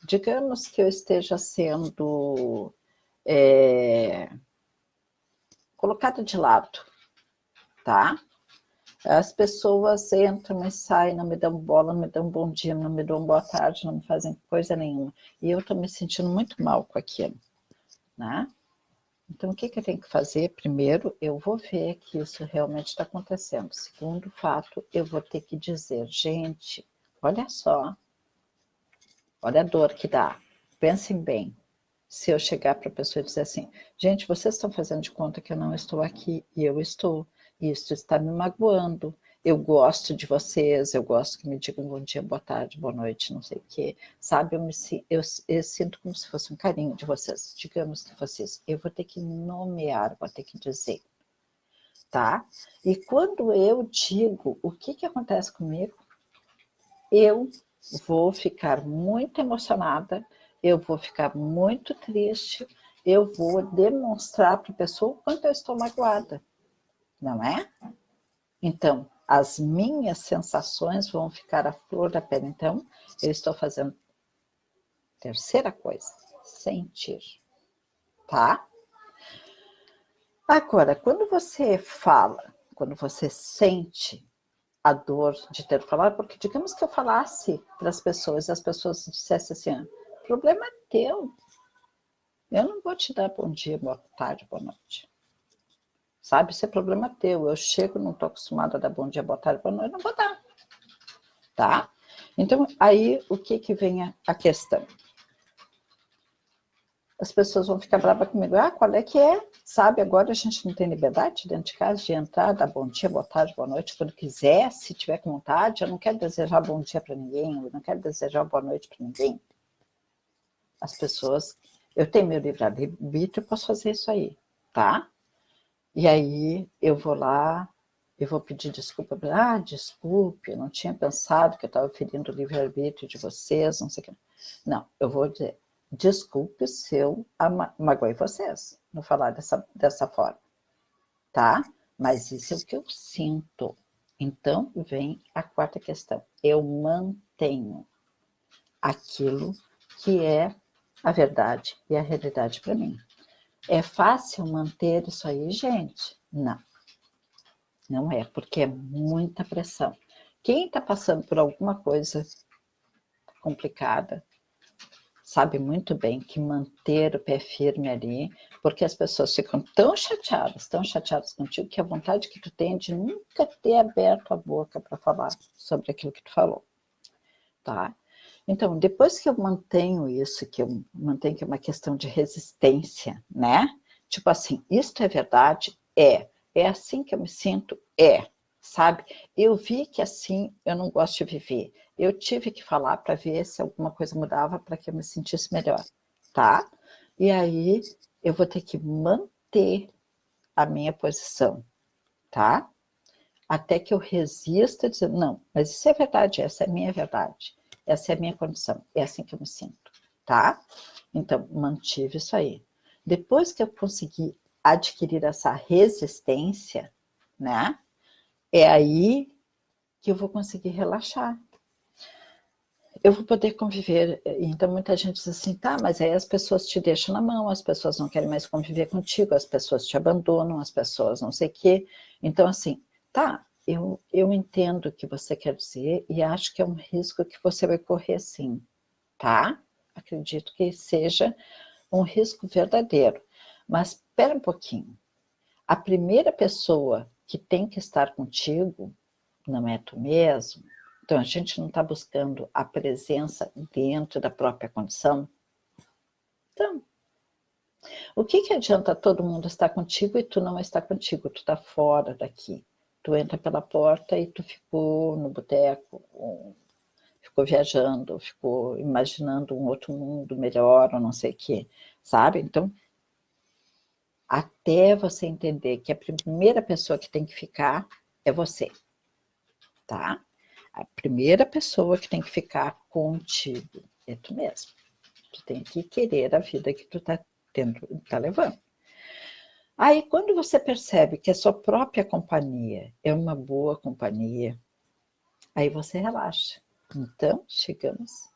Digamos que eu esteja sendo colocada de lado, tá? As pessoas entram e saem, não me dão bola, não me dão bom dia, não me dão boa tarde, não me fazem coisa nenhuma. E eu estou me sentindo muito mal com aquilo, né? Então, o que eu tenho que fazer? Primeiro, eu vou ver que isso realmente está acontecendo. Segundo fato, eu vou ter que dizer, gente, olha só, olha a dor que dá. Pensem bem. Se eu chegar para a pessoa e dizer assim, gente, vocês estão fazendo de conta que eu não estou aqui, e eu estou. Isso está me magoando. Eu gosto de vocês, eu gosto que me digam bom dia, boa tarde, boa noite, não sei o quê. Sabe, eu sinto como se fosse um carinho de vocês. Digamos que fosse isso. Eu vou ter que nomear, vou ter que dizer, tá? E quando eu digo, o que acontece comigo? Eu vou ficar muito emocionada, eu vou ficar muito triste, eu vou demonstrar para a pessoa o quanto eu estou magoada, não é? Então, as minhas sensações vão ficar à flor da pele. Então, eu estou fazendo terceira coisa, sentir, tá? Agora, quando você fala, quando você sente a dor de ter falado, porque digamos que eu falasse para as pessoas e as pessoas dissessem assim, o problema é teu, eu não vou te dar bom dia, boa tarde, boa noite. Sabe, isso é problema teu, eu chego, não estou acostumada a dar bom dia, boa tarde, boa noite, não vou dar, tá? Então, aí, o que vem a questão? As pessoas vão ficar bravas comigo, qual é que é? Sabe, agora a gente não tem liberdade dentro de casa de entrar, dar bom dia, boa tarde, boa noite, quando quiser, se tiver com vontade. Eu não quero desejar bom dia para ninguém, eu não quero desejar boa noite para ninguém. As pessoas, eu tenho meu livre-arbítrio, eu posso fazer isso aí, tá? E aí eu vou lá, eu vou pedir desculpa, desculpe, eu não tinha pensado que eu estava ferindo o livre-arbítrio de vocês, não sei o que. Não, eu vou dizer, desculpe se eu magoei vocês, não falar dessa forma, tá? Mas isso é o que eu sinto. Então, vem a quarta questão. Eu mantenho aquilo que é a verdade e a realidade para mim. É fácil manter isso aí, gente? Não, não é, porque é muita pressão. Quem está passando por alguma coisa complicada, sabe muito bem que manter o pé firme ali, porque as pessoas ficam tão chateadas contigo, que a vontade que tu tem é de nunca ter aberto a boca para falar sobre aquilo que tu falou, tá? Então, depois que eu mantenho isso, que eu mantenho que é uma questão de resistência, né? Tipo assim, isto é verdade? É assim que eu me sinto? Sabe? Eu vi que assim eu não gosto de viver. Eu tive que falar para ver se alguma coisa mudava para que eu me sentisse melhor, tá? E aí eu vou ter que manter a minha posição, tá? Até que eu resista dizendo, não, mas isso é verdade, essa é a minha verdade, essa é a minha condição, é assim que eu me sinto, tá? Então, mantive isso aí. Depois que eu consegui adquirir essa resistência, né? É aí que eu vou conseguir relaxar. Eu vou poder conviver. Então, muita gente diz assim, tá, mas aí as pessoas te deixam na mão, as pessoas não querem mais conviver contigo, as pessoas te abandonam, as pessoas não sei o quê. Então, assim, tá, eu entendo o que você quer dizer e acho que é um risco que você vai correr sim, tá? Acredito que seja um risco verdadeiro. Mas espera um pouquinho. A primeira pessoa que tem que estar contigo não é tu mesmo? Então, a gente não está buscando a presença dentro da própria condição? Então, o que adianta todo mundo estar contigo e tu não estar contigo? Tu está fora daqui. Tu entra pela porta e tu ficou no boteco, ficou viajando, ficou imaginando um outro mundo melhor, ou não sei o quê, sabe? Então, até você entender que a primeira pessoa que tem que ficar é você, tá? A primeira pessoa que tem que ficar contigo é tu mesmo. Tu tem que querer a vida que tu tá levando. Aí, quando você percebe que a sua própria companhia é uma boa companhia, aí você relaxa. Então, chegamos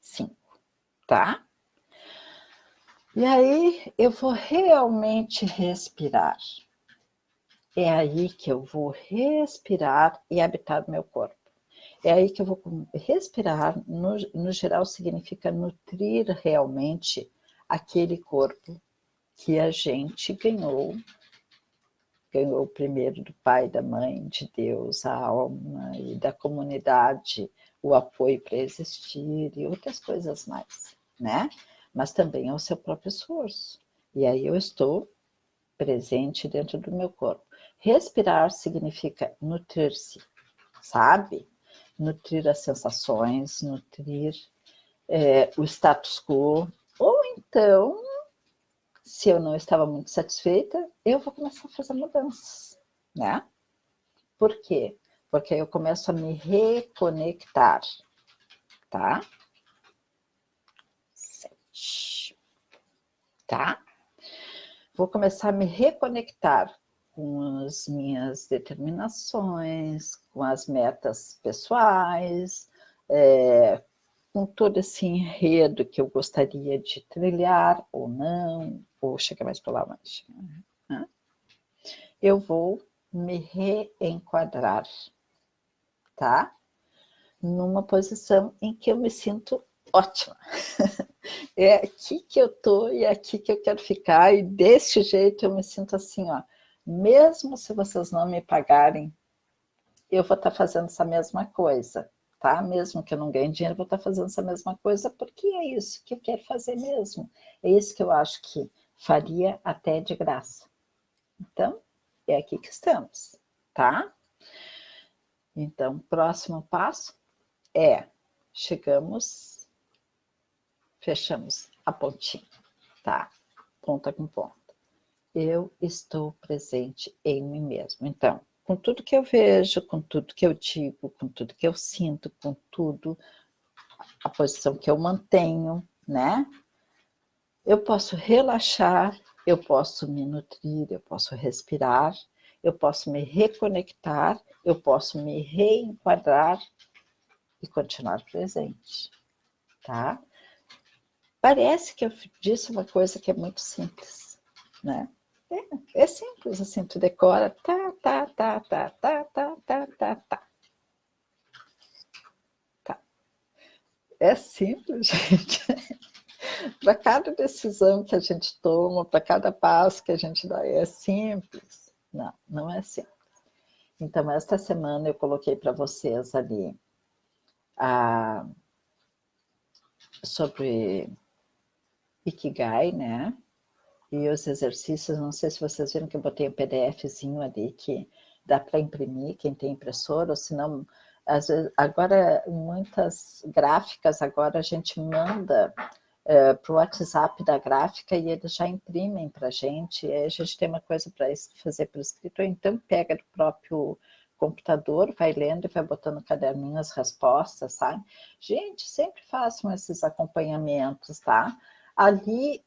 5, tá? E aí, eu vou realmente respirar. é aí que eu vou respirar e habitar o meu corpo. É aí que eu vou respirar, no geral significa nutrir realmente aquele corpo que a gente ganhou primeiro do pai, da mãe, de Deus, a alma e da comunidade, o apoio para existir e outras coisas mais, né? Mas também é o seu próprio esforço. E aí eu estou presente dentro do meu corpo. Respirar significa nutrir-se, sabe? Nutrir as sensações, nutrir o status quo, ou então, se eu não estava muito satisfeita, eu vou começar a fazer mudanças, né? Por quê? Porque eu começo a me reconectar, tá? 7. Tá? Vou começar a me reconectar com as minhas determinações, com as metas pessoais, com todo esse enredo que eu gostaria de trilhar ou não, ou chegar mais para lá, mas né? Eu vou me reenquadrar, tá? Numa posição em que eu me sinto ótima. É aqui que eu tô e é aqui que eu quero ficar, e desse jeito eu me sinto assim, ó. Mesmo se vocês não me pagarem, eu vou estar fazendo essa mesma coisa, tá? Mesmo que eu não ganhe dinheiro, eu vou estar fazendo essa mesma coisa, porque é isso que eu quero fazer mesmo. É isso que eu acho que faria até de graça. Então, é aqui que estamos, tá? Então, próximo passo é, fechamos a pontinha, tá? Ponta com ponta. Eu estou presente em mim mesmo. Então, com tudo que eu vejo, com tudo que eu digo, com tudo que eu sinto, com tudo, a posição que eu mantenho, né? Eu posso relaxar, eu posso me nutrir, eu posso respirar, eu posso me reconectar, eu posso me reenquadrar e continuar presente, tá? Parece que eu disse uma coisa que é muito simples, né? É simples assim, tu decora, tá, tá, tá, tá, tá, tá, tá, tá, tá. Tá. É simples, gente. Para cada decisão que a gente toma, para cada passo que a gente dá, é simples. Não, não é simples. Então, esta semana eu coloquei para vocês ali sobre Ikigai, né? E os exercícios, não sei se vocês viram que eu botei um PDFzinho ali que dá para imprimir, quem tem impressora, ou se não, às vezes, agora, muitas gráficas, agora a gente manda para o WhatsApp da gráfica e eles já imprimem para a gente, e aí a gente tem uma coisa para fazer por escrito, ou então pega do próprio computador, vai lendo e vai botando no caderninho as respostas, sabe? Gente, sempre façam esses acompanhamentos, tá? Ali,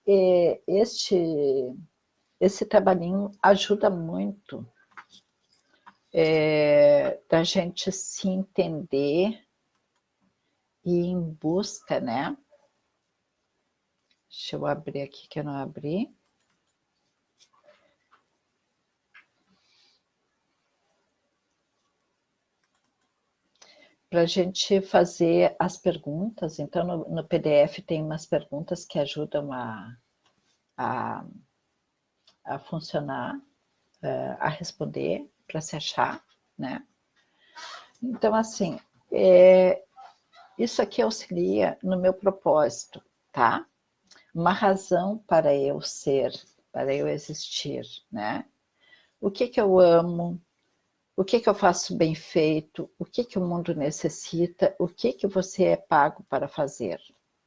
esse trabalhinho ajuda muito da gente se entender e ir em busca, né? Deixa eu abrir aqui que eu não abri. Para a gente fazer as perguntas, então no PDF tem umas perguntas que ajudam a funcionar, a responder, para se achar, né? Então, assim, isso aqui auxilia no meu propósito, tá? Uma razão para eu ser, para eu existir, né? O que eu amo, o que eu faço bem feito, o que o mundo necessita, o que você é pago para fazer,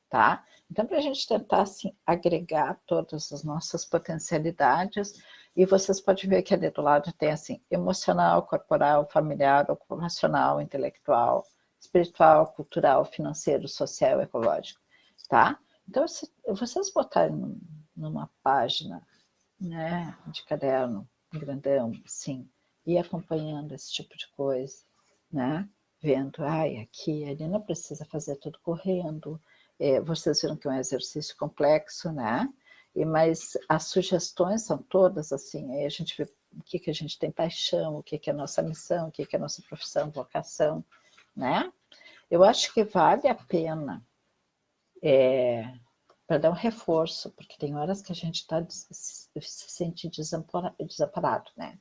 tá? Então, para a gente tentar, assim, agregar todas as nossas potencialidades, e vocês podem ver que ali do lado tem, assim, emocional, corporal, familiar, ocupacional, intelectual, espiritual, cultural, financeiro, social, ecológico, tá? Então, se vocês botarem numa página, né, de caderno, grandão, sim, e acompanhando esse tipo de coisa, né? Vendo, ai, aqui, ali não precisa fazer tudo correndo. Vocês viram que é um exercício complexo, né? Mas as sugestões são todas assim, aí a gente vê o que a gente tem paixão, o que é a nossa missão, o que é a nossa profissão, vocação, né? Eu acho que vale a pena para dar um reforço, porque tem horas que a gente se sente desamparado, né?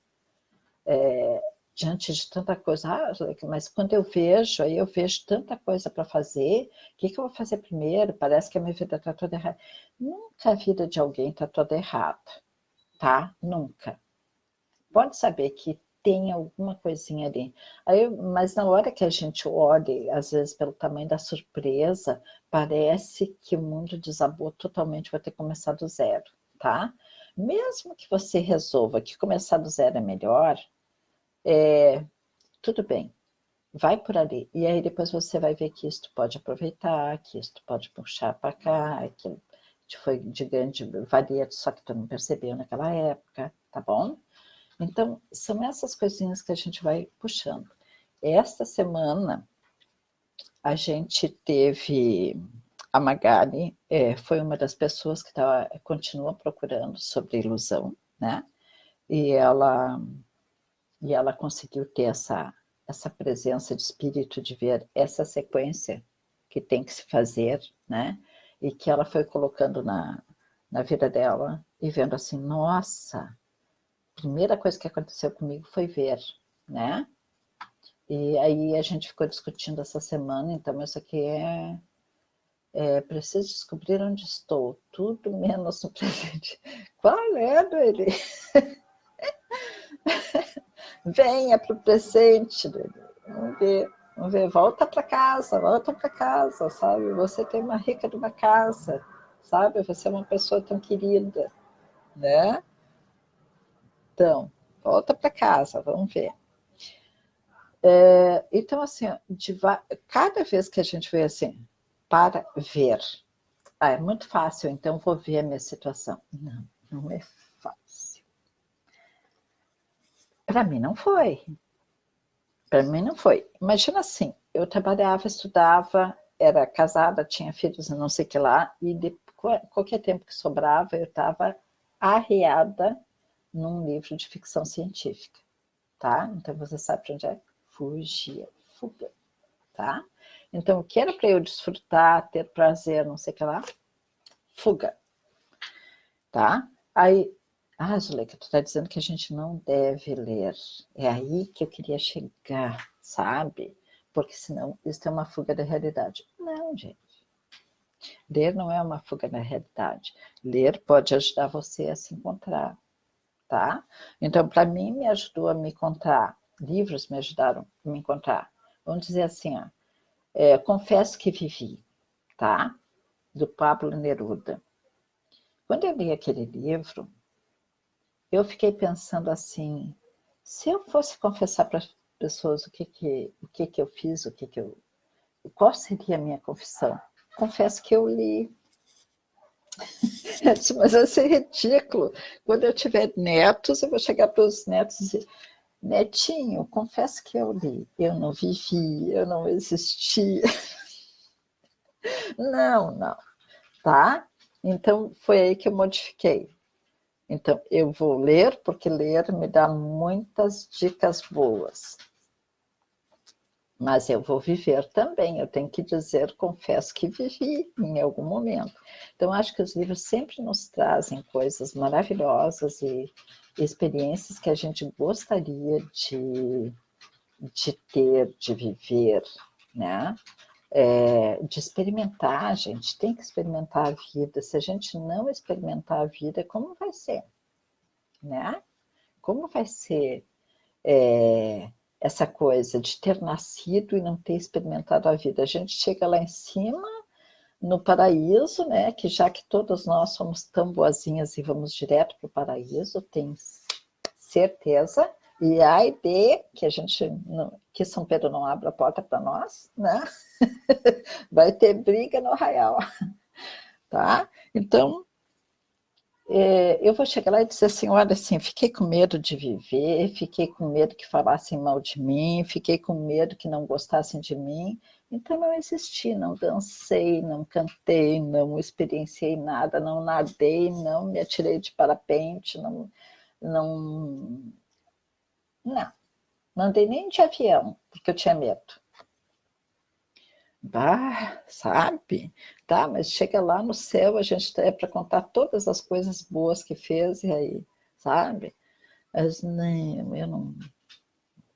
Diante de tanta coisa, mas quando eu vejo, aí eu vejo tanta coisa para fazer, o que eu vou fazer primeiro? Parece que a minha vida está toda errada. Nunca a vida de alguém está toda errada, tá? Nunca. Pode saber que tem alguma coisinha ali. Mas na hora que a gente olha, às vezes pelo tamanho da surpresa, parece que o mundo desabou totalmente, vai ter que começar do zero, tá? Mesmo que você resolva que começar do zero é melhor, tudo bem, vai por ali. E aí depois você vai ver que isto pode aproveitar, que isto pode puxar para cá, que foi de grande valia, só que tu não percebeu naquela época, tá bom? Então, são essas coisinhas que a gente vai puxando. Esta semana, a gente teve... A Magali foi uma das pessoas que continua procurando sobre ilusão, né? E ela conseguiu ter essa presença de espírito de ver essa sequência que tem que se fazer, né? E que ela foi colocando na vida dela e vendo assim, nossa, a primeira coisa que aconteceu comigo foi ver, né? E aí a gente ficou discutindo essa semana, então isso aqui preciso descobrir onde estou, tudo menos no presente. Qual é, Doeli? Venha para o presente, vamos ver, volta para casa, sabe? Você tem uma rica de uma casa, sabe? Você é uma pessoa tão querida, né? Então, volta para casa, vamos ver. Então, assim, cada vez que a gente vê assim, para ver, é muito fácil, então vou ver a minha situação. Não, não é fácil. Para mim não foi. Para mim não foi. Imagina assim, eu trabalhava, estudava, era casada, tinha filhos e não sei o que lá, e qualquer tempo que sobrava, eu estava arreada num livro de ficção científica, tá? Então você sabe para onde é? Fuga, tá? Então o que era para eu desfrutar, ter prazer, não sei o que lá, fuga, tá? Aí, Zuleika, tu está dizendo que a gente não deve ler. É aí que eu queria chegar, sabe? Porque senão isso é uma fuga da realidade. Não, gente. Ler não é uma fuga da realidade. Ler pode ajudar você a se encontrar, tá? Então, para mim, me ajudou a me encontrar. Livros me ajudaram a me encontrar. Vamos dizer assim, ó, Confesso que Vivi, tá? Do Pablo Neruda. Quando eu li aquele livro, eu fiquei pensando assim, se eu fosse confessar para as pessoas o que eu fiz, qual seria a minha confissão? Confesso que eu li. Mas vai ser ridículo. Quando eu tiver netos, eu vou chegar para os netos e dizer, netinho, confesso que eu li. Eu não vivi, eu não existi. Não, tá? Então, foi aí que eu modifiquei. Então, eu vou ler, porque ler me dá muitas dicas boas. Mas eu vou viver também, eu tenho que dizer, confesso que vivi em algum momento. Então, acho que os livros sempre nos trazem coisas maravilhosas e experiências que a gente gostaria de ter, de viver, né? De experimentar, a gente tem que experimentar a vida. Se a gente não experimentar a vida, como vai ser? Né? Como vai ser essa coisa de ter nascido e não ter experimentado a vida? A gente chega lá em cima, no paraíso, né? Que já que todas nós somos tão boazinhas e vamos direto para o paraíso, tenho certeza. E ai de que que São Pedro não abra a porta para nós, né? Vai ter briga no arraial, tá? Então, eu vou chegar lá e dizer assim, olha, assim, fiquei com medo de viver, fiquei com medo que falassem mal de mim, fiquei com medo que não gostassem de mim, Então, não existi, não dancei, não cantei, não experienciei nada, não nadei, não me atirei de parapente, não, não andei nem de avião, porque eu tinha medo. Bah, sabe? Tá, mas chega lá no céu, a gente é para contar todas as coisas boas que fez, e aí, sabe? Mas não, eu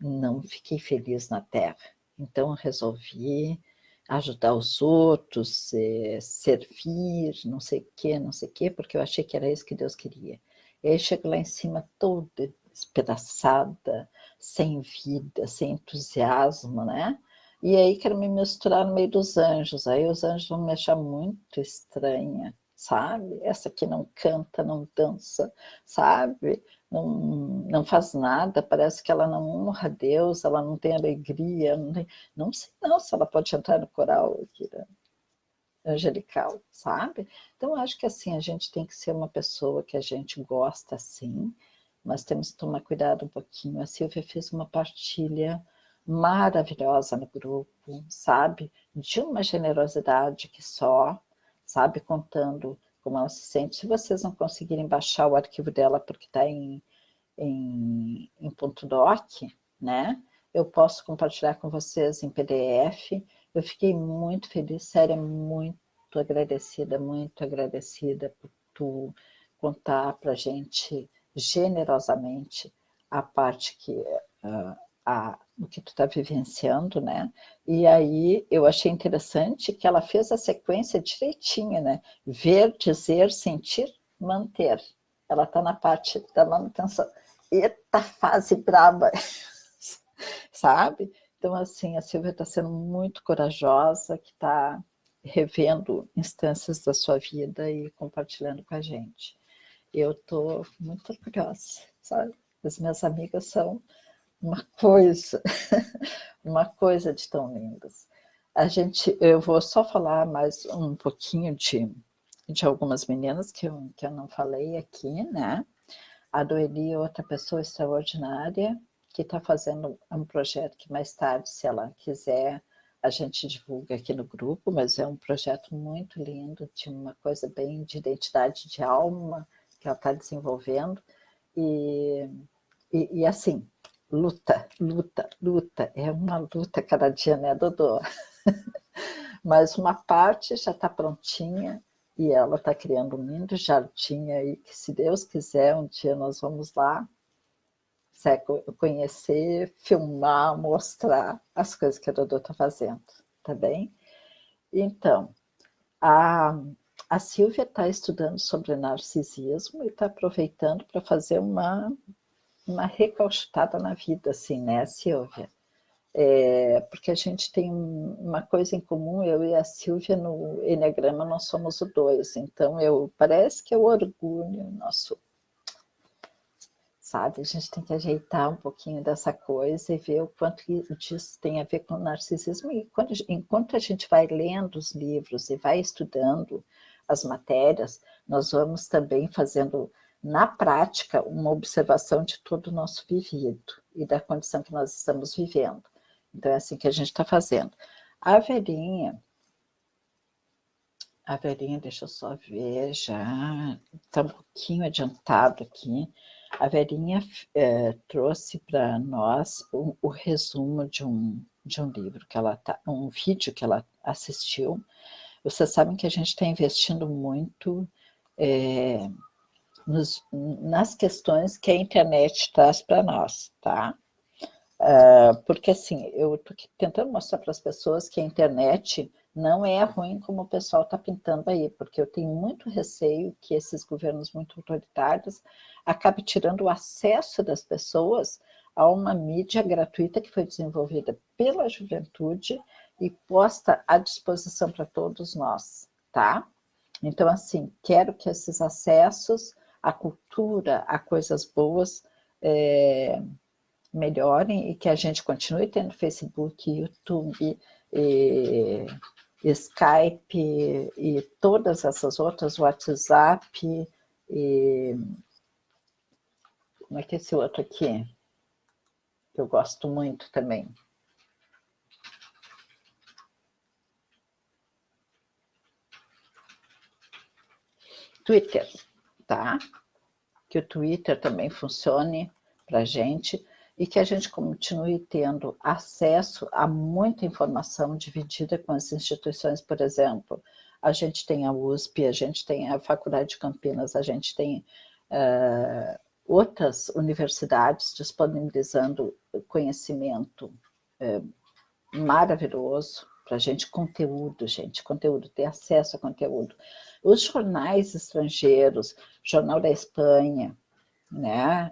não fiquei feliz na Terra. Então, eu resolvi ajudar os outros, servir, não sei o quê, porque eu achei que era isso que Deus queria. E aí chego lá em cima toda espedaçada, sem vida, sem entusiasmo, né? E aí quero me misturar no meio dos anjos. Aí os anjos vão me achar muito estranha, sabe? Essa que não canta, não dança, sabe? Não faz nada, parece que ela não honra a Deus, ela não tem alegria, não sei não se ela pode entrar no coral aqui, né, angelical, sabe? Então, acho que assim, a gente tem que ser uma pessoa que a gente gosta, sim, mas temos que tomar cuidado um pouquinho. A Silvia fez uma partilha maravilhosa no grupo, sabe? De uma generosidade que só, sabe? Contando como ela se sente. Se vocês não conseguirem baixar o arquivo dela porque está em ponto doc, né? Eu posso compartilhar com vocês em PDF. Eu fiquei muito feliz, sério, muito agradecida por tu contar para a gente generosamente a parte que o que tu está vivenciando, né? E aí eu achei interessante que ela fez a sequência direitinha, né? Ver, dizer, sentir, manter. Ela está na parte da manutenção. Eita fase braba, sabe? Então, assim, a Silvia está sendo muito corajosa, que está revendo instâncias da sua vida e compartilhando com a gente. Eu estou muito orgulhosa, sabe? As minhas amigas são uma coisa, uma coisa de tão lindas. Eu vou só falar mais um pouquinho de algumas meninas que eu não falei aqui, né? A Doeli é outra pessoa extraordinária que está fazendo um projeto que mais tarde, se ela quiser, a gente divulga aqui no grupo, mas é um projeto muito lindo, de uma coisa bem de identidade de alma que ela está desenvolvendo. E assim, luta, luta, luta. É uma luta cada dia, né, Dodô? Mas uma parte já está prontinha e ela está criando um lindo jardim aí, que se Deus quiser, um dia nós vamos lá conhecer, filmar, mostrar as coisas que a Dodô está fazendo, tá bem? Então, a, a Silvia está estudando sobre narcisismo e está aproveitando para fazer uma recalchutada na vida, assim, né, Silvia? Porque a gente tem uma coisa em comum, eu e a Silvia no Eneagrama nós somos o 2, então parece que é o orgulho nosso, sabe? A gente tem que ajeitar um pouquinho dessa coisa e ver o quanto disso tem a ver com o narcisismo. E enquanto a gente vai lendo os livros e vai estudando as matérias, nós vamos também fazendo na prática uma observação de todo o nosso vivido e da condição que nós estamos vivendo. Então é assim que a gente está fazendo. A velhinha, deixa eu só ver, já está um pouquinho adiantado aqui. A velhinha trouxe para nós o resumo de um livro um vídeo que ela assistiu. Vocês sabem que a gente está investindo muito nas questões que a internet traz para nós, tá? Porque assim, eu estou tentando mostrar para as pessoas que a internet não é ruim como o pessoal está pintando aí, porque eu tenho muito receio que esses governos muito autoritários acabem tirando o acesso das pessoas a uma mídia gratuita que foi desenvolvida pela juventude e posta à disposição para todos nós, tá? Então, assim, quero que esses acessos à cultura, a coisas boas, melhorem e que a gente continue tendo Facebook, YouTube, Skype e todas essas outras, WhatsApp, como é que é esse outro aqui? Que eu gosto muito também. Twitter, tá? Que o Twitter também funcione para a gente e que a gente continue tendo acesso a muita informação dividida com as instituições, por exemplo. A gente tem a USP, a gente tem a Faculdade de Campinas, a gente tem outras universidades disponibilizando conhecimento maravilhoso para a gente, conteúdo, ter acesso a conteúdo. Os jornais estrangeiros, Jornal da Espanha, né?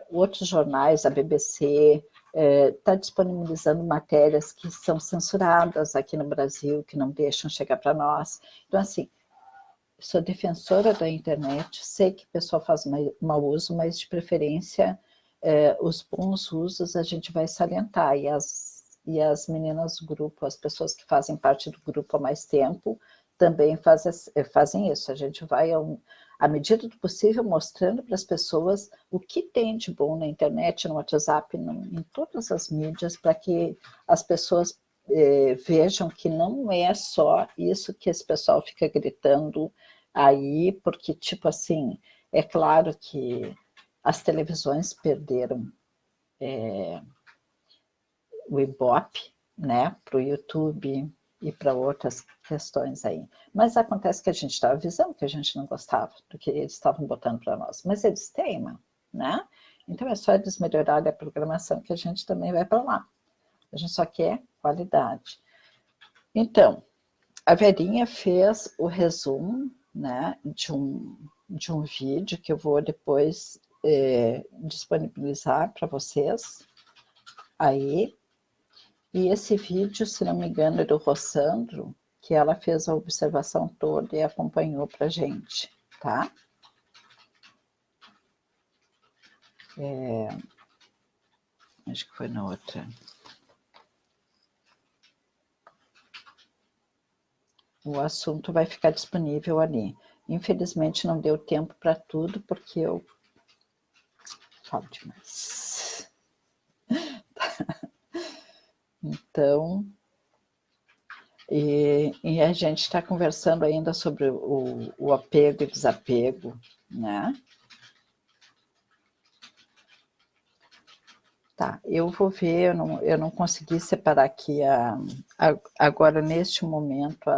Outros jornais, a BBC, está disponibilizando matérias que são censuradas aqui no Brasil, que não deixam chegar para nós. Então, assim, sou defensora da internet, sei que o pessoal faz mau uso, mas de preferência os bons usos a gente vai salientar, e as meninas do grupo, as pessoas que fazem parte do grupo há mais tempo, também fazem isso. A gente vai, à medida do possível, mostrando para as pessoas o que tem de bom na internet, no WhatsApp, em todas as mídias, para que as pessoas vejam que não é só isso que esse pessoal fica gritando aí, porque, tipo assim, é claro que as televisões perderam o Ibope, né, para o YouTube e para outras questões aí. Mas acontece que a gente estava avisando que a gente não gostava do que eles estavam botando para nós. Mas eles teimam, né? Então é só eles melhorarem a programação que a gente também vai para lá. A gente só quer qualidade. Então, a Verinha fez o resumo, né, de um vídeo que eu vou depois disponibilizar para vocês aí. E esse vídeo, se não me engano, é do Rossandro, que ela fez a observação toda e acompanhou para a gente, tá? Acho que foi na outra. O assunto vai ficar disponível ali. Infelizmente não deu tempo para tudo, porque eu falo demais. Então, e a gente está conversando ainda sobre o apego e desapego, né? Tá, eu vou ver, eu não consegui separar aqui agora, neste momento,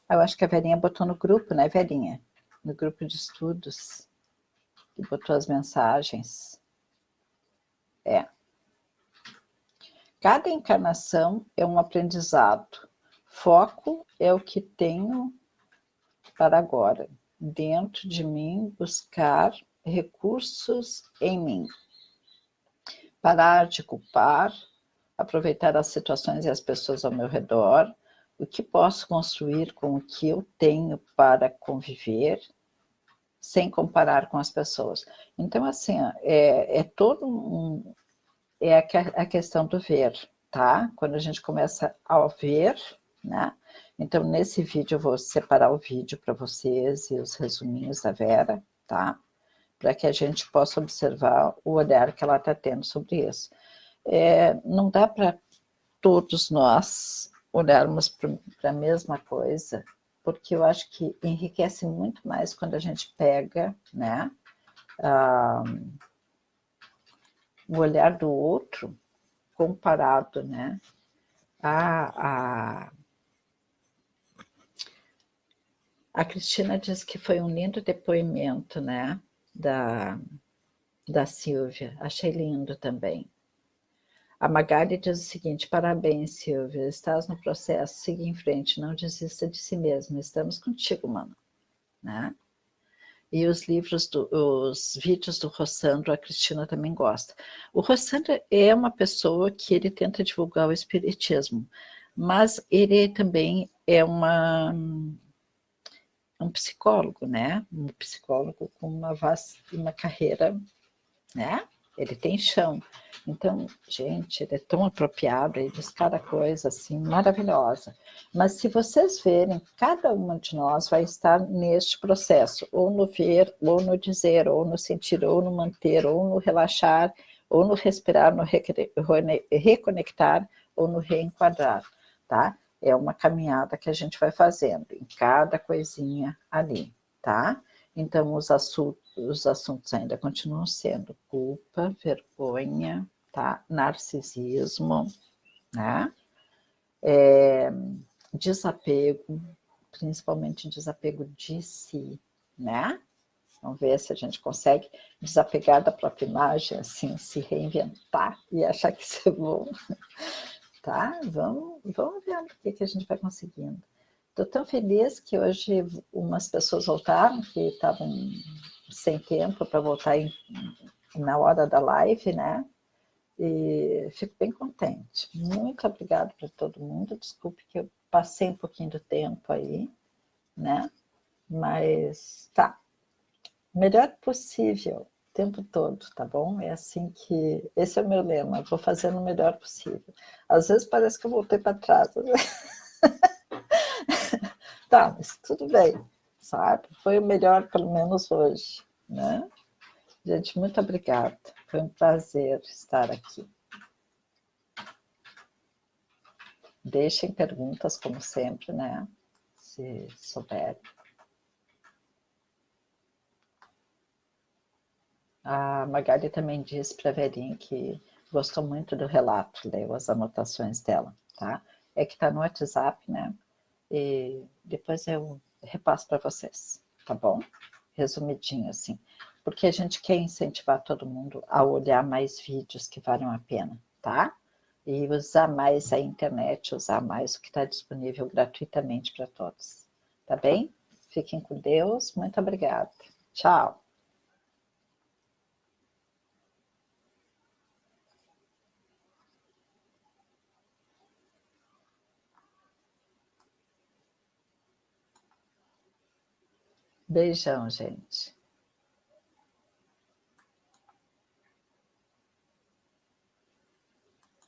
eu acho que a Verinha botou no grupo, né, Verinha? No grupo de estudos, que botou as mensagens. Cada encarnação é um aprendizado. Foco é o que tenho para agora. Dentro de mim, buscar recursos em mim. Parar de culpar, aproveitar as situações e as pessoas ao meu redor, o que posso construir com o que eu tenho para conviver, sem comparar com as pessoas. Então, assim, a questão do ver, tá? Quando a gente começa a ver, né? Então, nesse vídeo, eu vou separar o vídeo para vocês e os resuminhos da Vera, tá? Para que a gente possa observar o olhar que ela está tendo sobre isso. Não dá para todos nós olharmos para a mesma coisa, porque eu acho que enriquece muito mais quando a gente pega, né, o olhar do outro comparado, né, a Cristina disse que foi um lindo depoimento, né, da Silvia, achei lindo também. A Magali diz o seguinte: parabéns, Silvia, estás no processo, siga em frente, não desista de si mesma, estamos contigo, mano. Né? E os vídeos do Rossandro, a Cristina também gosta. O Rossandro é uma pessoa que ele tenta divulgar o espiritismo, mas ele também é um psicólogo, né? Um psicólogo com uma carreira, né? Ele tem chão. Então, gente, ele é tão apropriado, ele diz cada coisa assim maravilhosa. Mas se vocês verem, cada uma de nós vai estar neste processo, ou no ver, ou no dizer, ou no sentir, ou no manter, ou no relaxar, ou no respirar, no reconectar, ou no reenquadrar, tá? É uma caminhada que a gente vai fazendo em cada coisinha ali, tá? Então, os assuntos ainda continuam sendo culpa, vergonha, tá? Narcisismo, né? Desapego, principalmente desapego de si, né? Vamos ver se a gente consegue desapegar da própria imagem, assim, se reinventar e achar que isso é bom, tá? Vamos ver o que a gente vai conseguindo. Estou tão feliz que hoje umas pessoas voltaram, que estavam sem tempo para voltar na hora da live, né? E fico bem contente. Muito obrigada para todo mundo. Desculpe que eu passei um pouquinho do tempo aí, né? Mas tá, melhor possível o tempo todo, tá bom? É assim que. Esse é o meu lema, vou fazendo o melhor possível. Às vezes parece que eu voltei para trás. Tá, mas tudo bem, sabe? Foi o melhor, pelo menos hoje, né? Gente, muito obrigada. Foi um prazer estar aqui. Deixem perguntas, como sempre, né? Se souberem. A Magali também disse para a Verinha que gostou muito do relato, leu as anotações dela, tá? É que está no WhatsApp, né? E depois eu repasso para vocês, tá bom? Resumidinho, assim. Porque a gente quer incentivar todo mundo a olhar mais vídeos que valham a pena, tá? E usar mais a internet, usar mais o que está disponível gratuitamente para todos. Tá bem? Fiquem com Deus. Muito obrigada. Tchau. Beijão, gente.